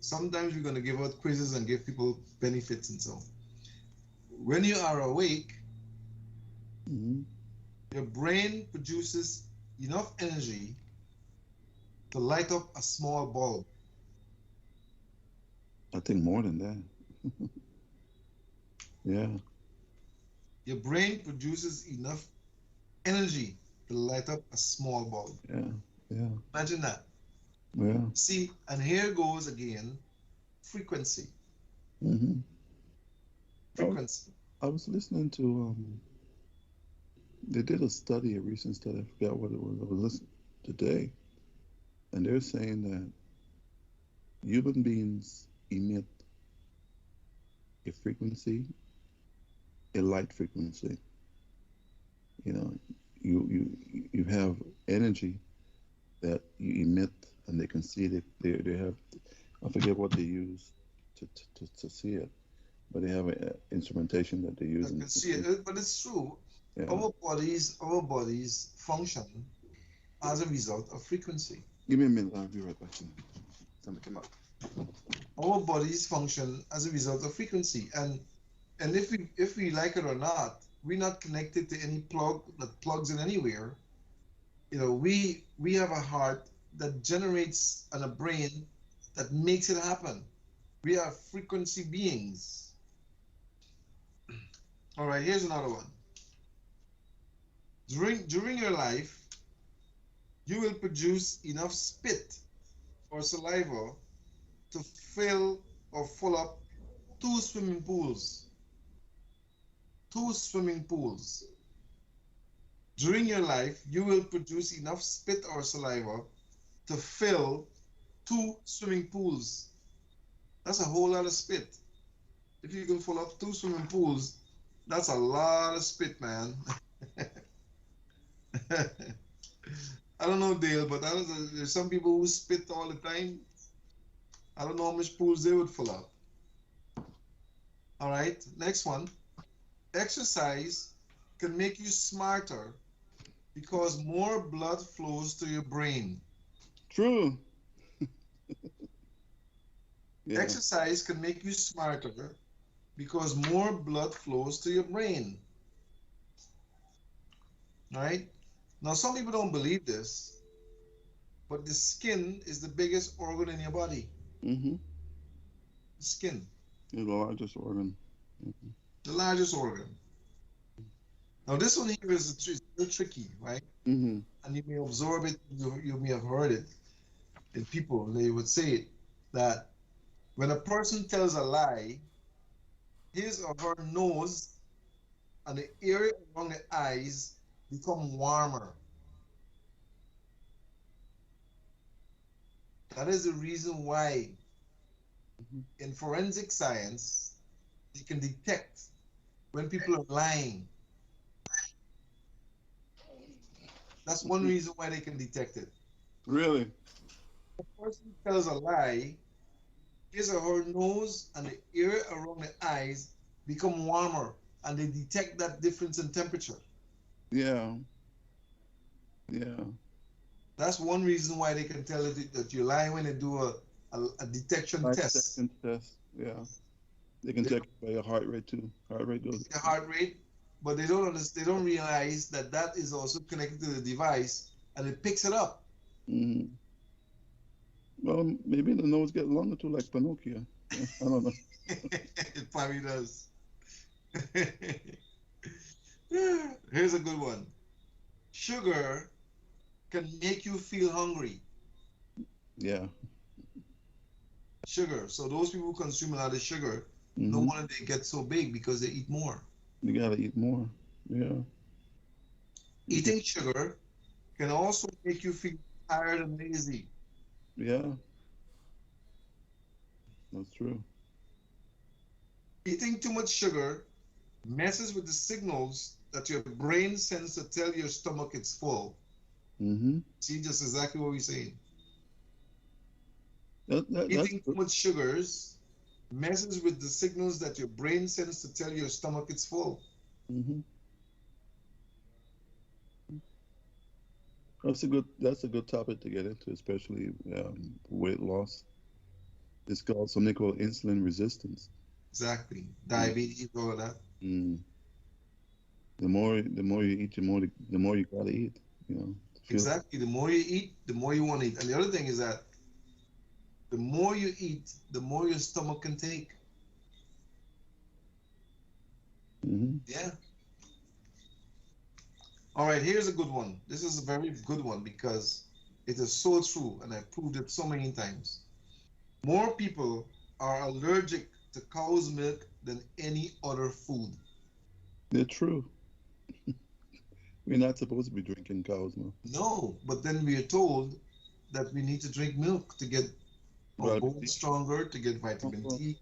sometimes we're going to give out quizzes and give people benefits and so. When you are awake, Mm. your brain produces enough energy to light up a small bulb. I think more than that. Yeah, Your brain produces enough energy to light up a small bulb. yeah, yeah, Imagine that. yeah. See, and here goes again frequency. Hmm. I was, Frequency. I was listening to they did a study, a recent study. I forgot what it was. I was listening today, and they're saying that human beings emit a frequency, a light frequency. You know, you have energy that you emit, and they can see it. They have, I forget what they use to see it, but they have an instrumentation that they I use. can see it, but it's true. Yeah, Our bodies function as a result of frequency. Give me a minute. I'll be right back. Something came up. Our bodies function as a result of frequency, and if we like it or not, we're not connected to any plug that plugs in anywhere. We have a heart that generates and a brain that makes it happen. We are frequency beings. All right, here's another one. During your life, you will produce enough spit or saliva to fill or full up two swimming pools. Two swimming pools. During your life, you will produce enough spit or saliva to fill two swimming pools. That's a whole lot of spit. If you can fill up two swimming pools, that's a lot of spit, man. I don't know, Dale, but there's some people who spit all the time. I don't know how much pools they would fill up. All right, next one. Exercise can make you smarter because more blood flows to your brain. True. Yeah. Exercise can make you smarter because more blood flows to your brain. All right? Now, some people don't believe this, but the skin is the biggest organ in your body. Mm-hmm. The skin. The largest organ. Mm-hmm. The largest organ. Now, this one here is a little tricky, right? Mm-hmm. And you may absorb it, you may have heard it in people, they would say it, that when a person tells a lie, his or her nose and the area around the eyes become warmer. That is the reason why Mm-hmm. in forensic science they can detect when people are lying. That's one reason why they can detect it. Really? If a person tells a lie, his or her nose and the area around the eyes become warmer and they detect that difference in temperature. Yeah. Yeah. That's one reason why they can tell that you're lying when they do a detection Lie test. detection test. Yeah. They can They check by your heart rate too. Heart rate goes. look at the heart rate, but they don't realize that that is also connected to the device and it picks it up. Mm-hmm. Well, maybe the nose get longer too, like Pinocchio. I don't know. It probably does. Here's a good one. Sugar can make you feel hungry. Yeah. Sugar. So those people who consume a lot of sugar, no Mm-hmm. wonder they get so big because they eat more. You gotta eat more. Yeah. You Eating sugar can also make you feel tired and lazy. Yeah. That's true. Eating too much sugar messes with the signals that your brain sends to tell your stomach it's full. Mm-hmm. See, just exactly what we're saying. That's Eating too much sugars messes with the signals that your brain sends to tell your stomach it's full. mm-hmm. That's a good topic to get into, especially weight loss. It's called something called insulin resistance. Exactly. Diabetes, all of that. Mm. The more you eat, the more you gotta eat. You know. To feel. Exactly. The more you eat, the more you want to eat. And the other thing is that the more you eat, the more your stomach can take. Mm-hmm. Yeah. All right, here's a good one. This is a very good one because it is so true, and I've proved it so many times. More people are allergic to cow's milk than any other food. They're true. We're not supposed to be drinking cow's milk. No, but then we are told that we need to drink milk to get our Vitamin bones D. stronger, to get vitamin Oh, D,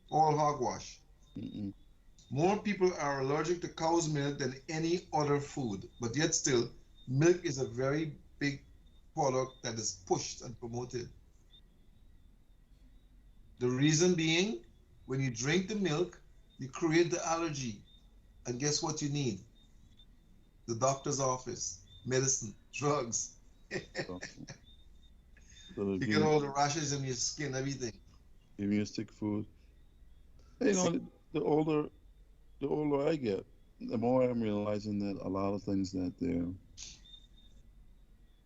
all hogwash. mm-mm. More people are allergic to cow's milk than any other food, but yet still, milk is a very big product that is pushed and promoted. The reason being, when you drink the milk, you create the allergy. And guess what you need? The doctor's office, medicine, drugs. So, So You if get you all the rashes in your skin, everything. give me a stick food, you know, the older the older I get, the more I'm realizing that a lot of things that there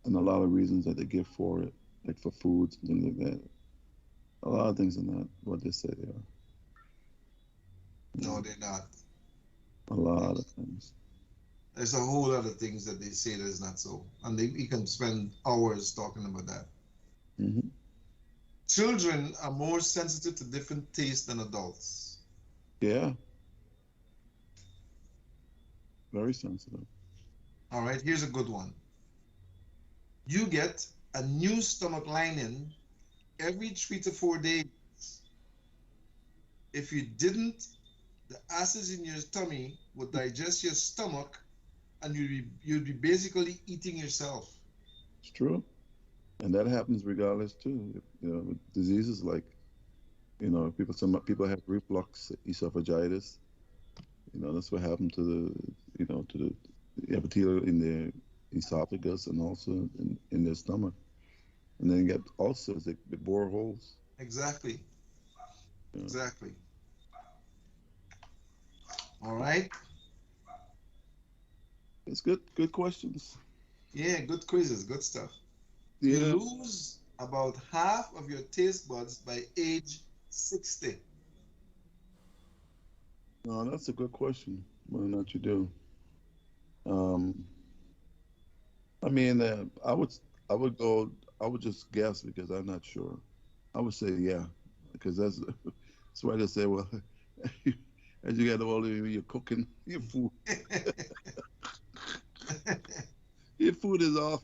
and a lot of reasons that they give for it, like for foods and things like that. A lot of things are not what they say they are. You No, know, they're not. a lot of things. There's a whole lot of things that they say that is not so, and we can spend hours talking about that. Hmm. Children are more sensitive to different tastes than adults. Yeah, very sensitive. All right, here's a good one. You get a new stomach lining every 3 to 4 days. If you didn't, the acids in your tummy would digest your stomach, and you'd be basically eating yourself. It's true, and that happens regardless too. You know, with diseases like some people have reflux esophagitis. You know, that's what happened to the epithelial in their esophagus and also in their stomach. And then you get ulcers, they bore holes. Exactly, You know. exactly. All right. It's good questions. Yeah, good quizzes, good stuff. You Yeah. lose about half of your taste buds by age 60. No, that's a good question. Whether or not you do. Um, I mean, I would go, I would just guess because I'm not sure. I would say yeah, because that's why they say, well, as you get older, you're cooking your food. Your food is off.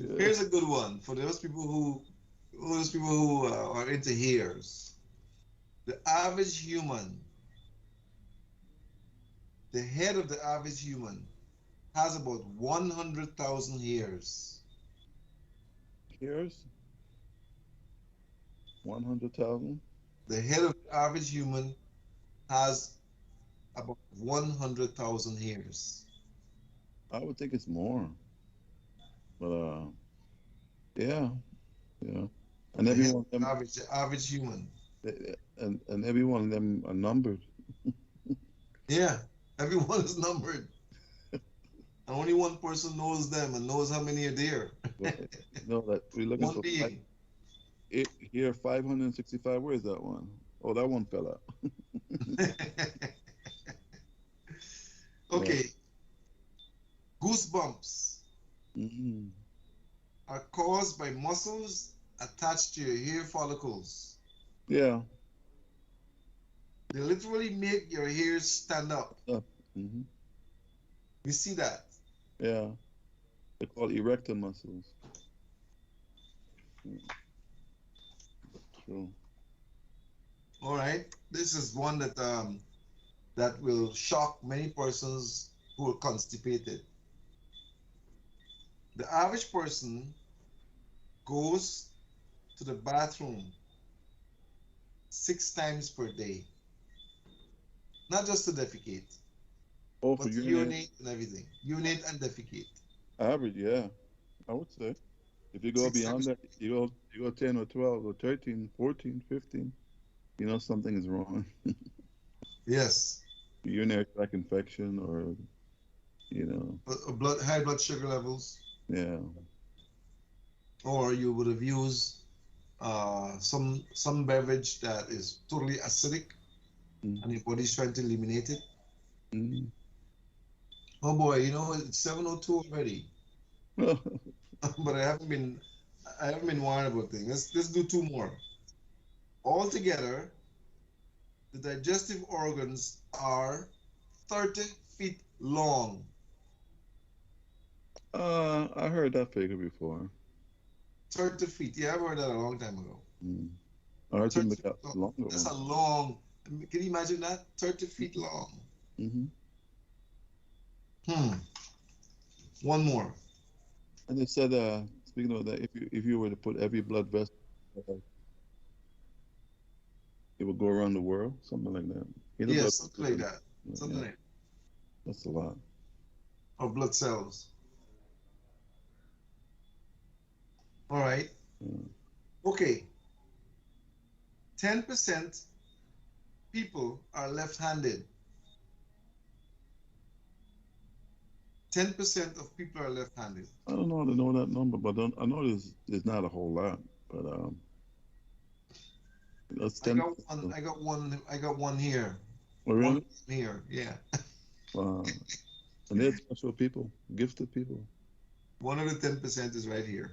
Yeah. Here's a good one for those people who are into hairs. The average human, the head of the average human, has about 100,000 hairs. Here's 100,000. The head of the average human has about 100,000 hairs. I would think it's more, but yeah, yeah, and The every head one of of them, the average human. and every one of them are numbered. Yeah, everyone is numbered. And only one person knows them and knows how many are there. But you know that we're looking One for being. here 565. Where's that one? Oh, that one fell out. Yeah. Okay, goosebumps Hmm. are caused by muscles attached to your hair follicles. Yeah. They literally make your hairs stand up. Hmm. You see that? Yeah. They're called erector muscles. Mm, true. All right. This is one that will shock many persons who are constipated. The average person goes to the bathroom 6 times per day, not just to defecate, Oh, for but to urinary urinate and everything. Urinate and defecate. average, yeah, I would say. If you go Six beyond times. that, you go 10 or 12 or 13, 14, 15, you know something is wrong. Yes. Urinary tract infection or, you know, High blood sugar levels, yeah. or you would have used some beverage that is totally acidic, and your body's trying to eliminate it. Mm-hmm. Oh boy, it's 7:02 already, but I haven't been warned about things. Let's do two more. Altogether, the digestive organs are 30 feet long. I heard that figure before. 30 feet. Yeah, I've heard that a long time ago. Mm. I heard some 30 of feet the long. longer That's a ones. long. Can you imagine that? 30 feet long. Mm-hmm. Hmm. One more. And they said, speaking of that, if you were to put every blood vessel, uh, it would go around the world, something like that. Either Yes, blood something like vessel, that. Something yeah, like that's a lot. or blood cells. All right. Yeah. Okay. 10% people are left-handed. 10% of people are left-handed. I don't know how to know that number, but I know there's not a whole lot. But that's I 10. got one. I got one. I got one here. Oh, One really? here. Yeah. And they're special people, gifted people. One of the 10% is right here.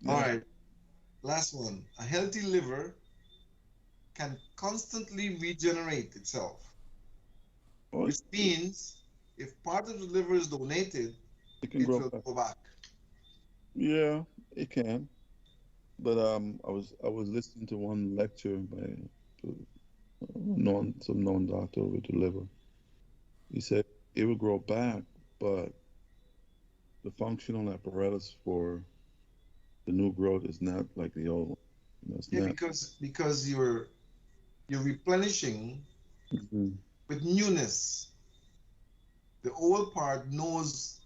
All Yeah. right. Last one. A healthy liver can constantly regenerate itself, Oh, which means if part of the liver is donated, it can it grow will back. go back. Yeah, it can. But I was listening to one lecture by some known doctor with the liver. He said it will grow back, but the functional apparatus for the new growth is not like the old one. That's Yeah, not. because you're replenishing Mhm. with newness. The old part knows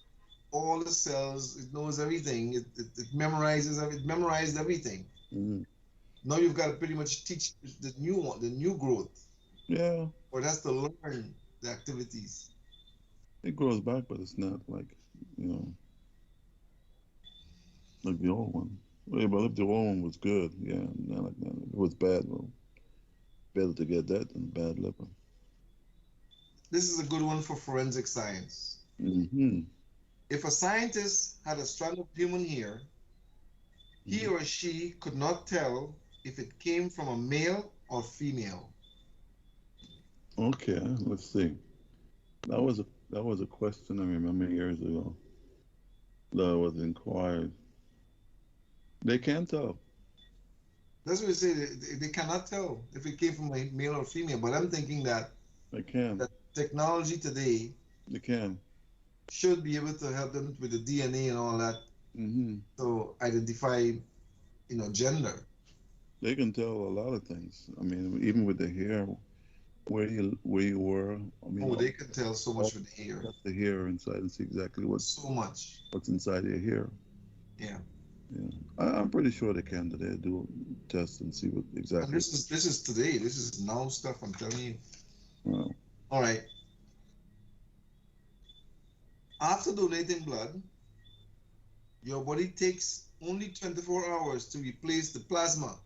all the cells. It knows everything. It memorized everything. Mhm. Now you've got to pretty much teach the new one, the new growth, Yeah, or it has to learn the activities. it grows back, but it's not like you know like the old one. Yeah, but if the old one was good, yeah, not like that. If it was bad, well, better to get that than bad liver. This is a good one for forensic science. Hmm. If a scientist had a strand of human hair, he Hmm. or she could not tell if it came from a male or female. Okay, let's see. That was a question I remember years ago that was inquired. They can tell. That's what they say. They cannot tell if it came from a male or female. But I'm thinking that They can. that technology today They can. should be able to help them with the DNA and all that Hmm. to identify, gender. They can tell a lot of things. I mean, even with the hair, where you were. I mean, Oh, they can tell so all much with the hair. got the hair inside and see exactly So much. what's inside your hair. Yeah. Yeah, I'm pretty sure they can. They do tests and see what And exactly. this is today. This is now stuff. I'm telling you. Well, All right. After donating blood, your body takes only 24 hours to replace the plasma,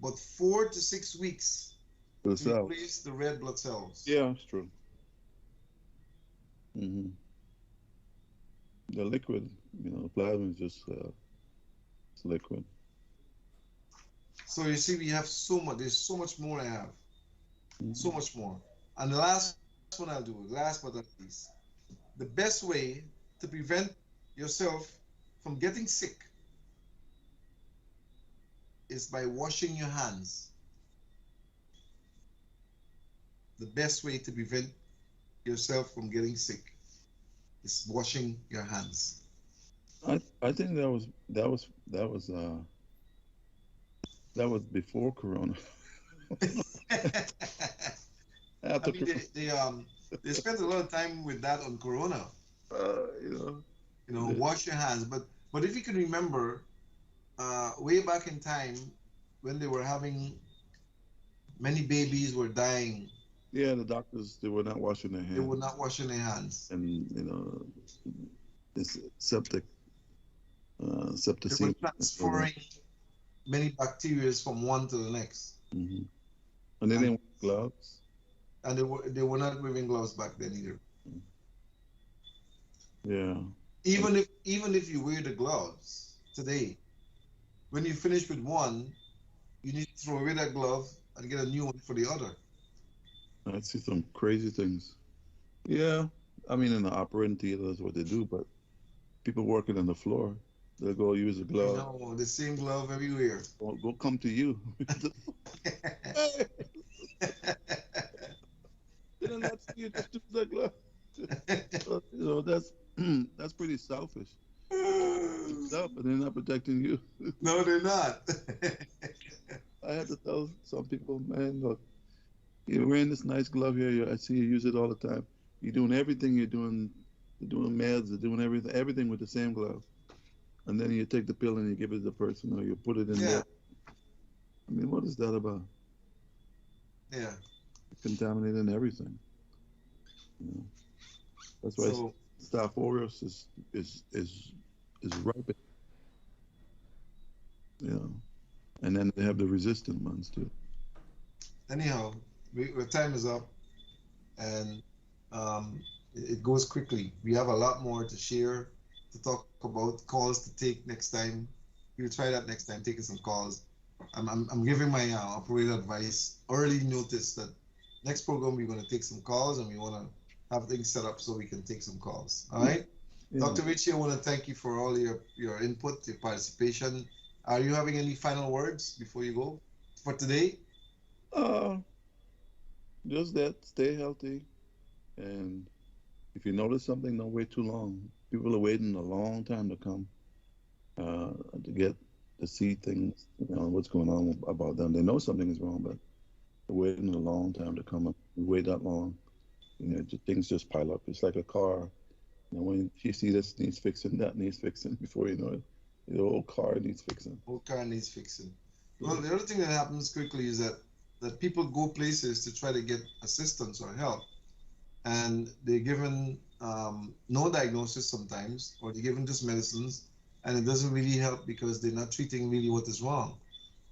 but 4 to 6 weeks for the to cells. replace the red blood cells. Yeah, it's true. Hmm. The liquid, the plasma is just it's liquid. So you see, we have so much. There's so much more I have. So Hmm. much more. And the last one I'll do, last but not least, the best way to prevent yourself from getting sick is by washing your hands. The best way to prevent yourself from getting sick is washing your hands. I think that was before Corona. I After mean, Corona, they spent a lot of time with that on Corona. uh, you know, the, Wash your hands. But if you can remember, way back in time when they were having many babies were dying, yeah, the doctors they were not washing their they were hands, not washing their hands. and this They were septicemia and all that. transferring many bacteria from one to the next, Hmm. And they and didn't wear gloves. they were not wearing gloves back then either. Yeah. And Even if you wear the gloves today, when you finish with one, you need to throw away that glove and get a new one for the other. I see some crazy things. Yeah. I mean, in the operating theater, that's what they do, but people working on the floor, they'll go use a I glove. know the same glove everywhere. We'll come to you. Hey, did I not see you just use that glove? That's that's pretty selfish. Themselves, and they're not protecting you. No, they're not. I had to tell some people, man, look, you're wearing this nice glove here. I see you use it all the time. You're doing everything. You're doing meds. You're doing everything with the same glove. and then you take the pill and you give it to the person, or you put it in Yeah, there. I mean, what is that about? yeah. Contaminating everything. You know? That's why So Staph aureus is ripe. You know, and then they have the resistant ones too. anyhow, our time is up, and it goes quickly. We have a lot more to share, to talk about, calls to take next time. We'll try that next time, taking some calls. I'm giving my operator advice, early notice that next program we're going to take some calls, and we want to have things set up so we can take some calls. All right. Yeah. Dr. Ritchie, I want to thank you for all your input, your participation. Are you having any final words before you go for today? Uh, just that. Stay healthy, and if you notice something, don't wait too long. People are waiting a long time to come to get to see things. You know what's going on about them. They know something is wrong, but they're waiting a long time to come up. You wait that long, things just pile up. It's like a car. When you see this needs fixing, that needs fixing, before you know it, the whole car needs fixing. Whole car needs fixing. Well, Yeah. the other thing that happens quickly is that people go places to try to get assistance or help, and they're given no diagnosis sometimes, or they're given just medicines, and it doesn't really help because they're not treating really what is wrong.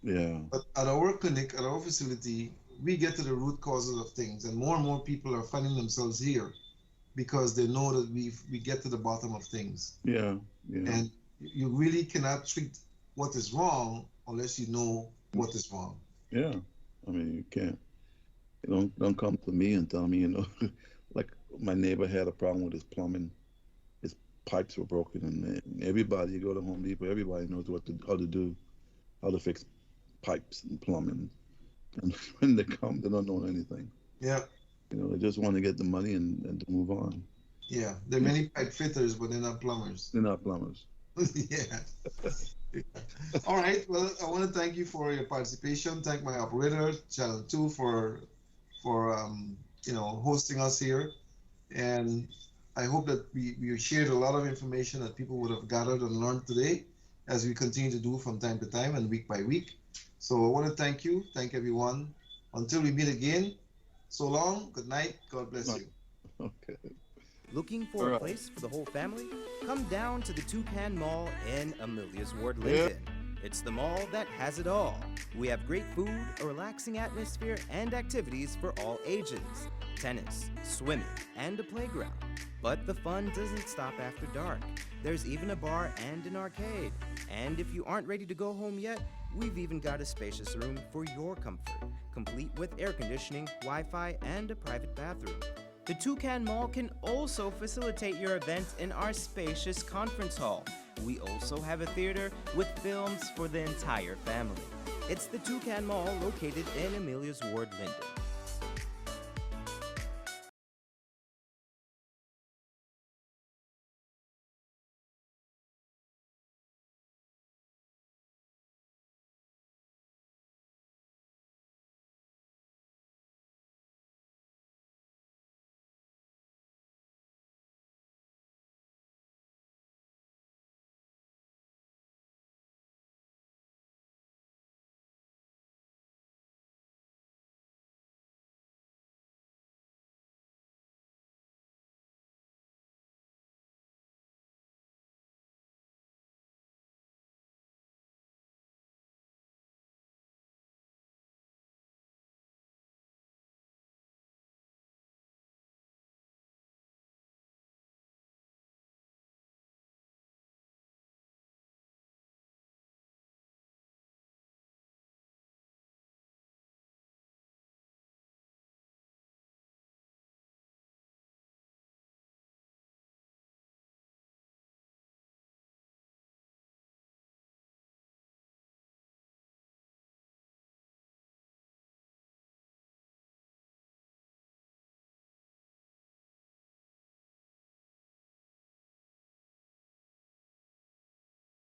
Yeah. But at our clinic, at our facility, we get to the root causes of things, and more people are finding themselves here because they know that we get to the bottom of things. Yeah. Yeah. And you really cannot treat what is wrong unless you know what is wrong. Yeah. I mean, you can't. You don't come to me and tell me, like my neighbor had a problem with his plumbing. His pipes were broken, and everybody, you go to Home Depot, everybody knows how to do, how to fix pipes and plumbing. And when they come, they don't know anything. Yeah, They just want to get the money and to move on. yeah. There are many pipe fitters, but they're not plumbers. They're not plumbers. Yeah. All right. Well, I want to thank you for your participation. Thank my operator, Channel 2, for hosting us here. And I hope that we shared a lot of information that people would have gathered and learned today, as we continue to do from time to time and week by week. So I want to thank you. Thank everyone. Until we meet again, so long. Good night. God bless you. Okay. Looking All for a right. place for the whole family? Come down to the Toucan Mall in Amelia's Ward, Yeah. Linden. It's the mall that has it all. We have great food, a relaxing atmosphere, and activities for all ages. Tennis, swimming, and a playground. But the fun doesn't stop after dark. There's even a bar and an arcade. And if you aren't ready to go home yet, we've even got a spacious room for your comfort, complete with air conditioning, Wi-Fi, and a private bathroom. The Toucan Mall can also facilitate your event in our spacious conference hall. We also have a theater with films for the entire family. It's the Toucan Mall located in Amelia's Ward, Linden.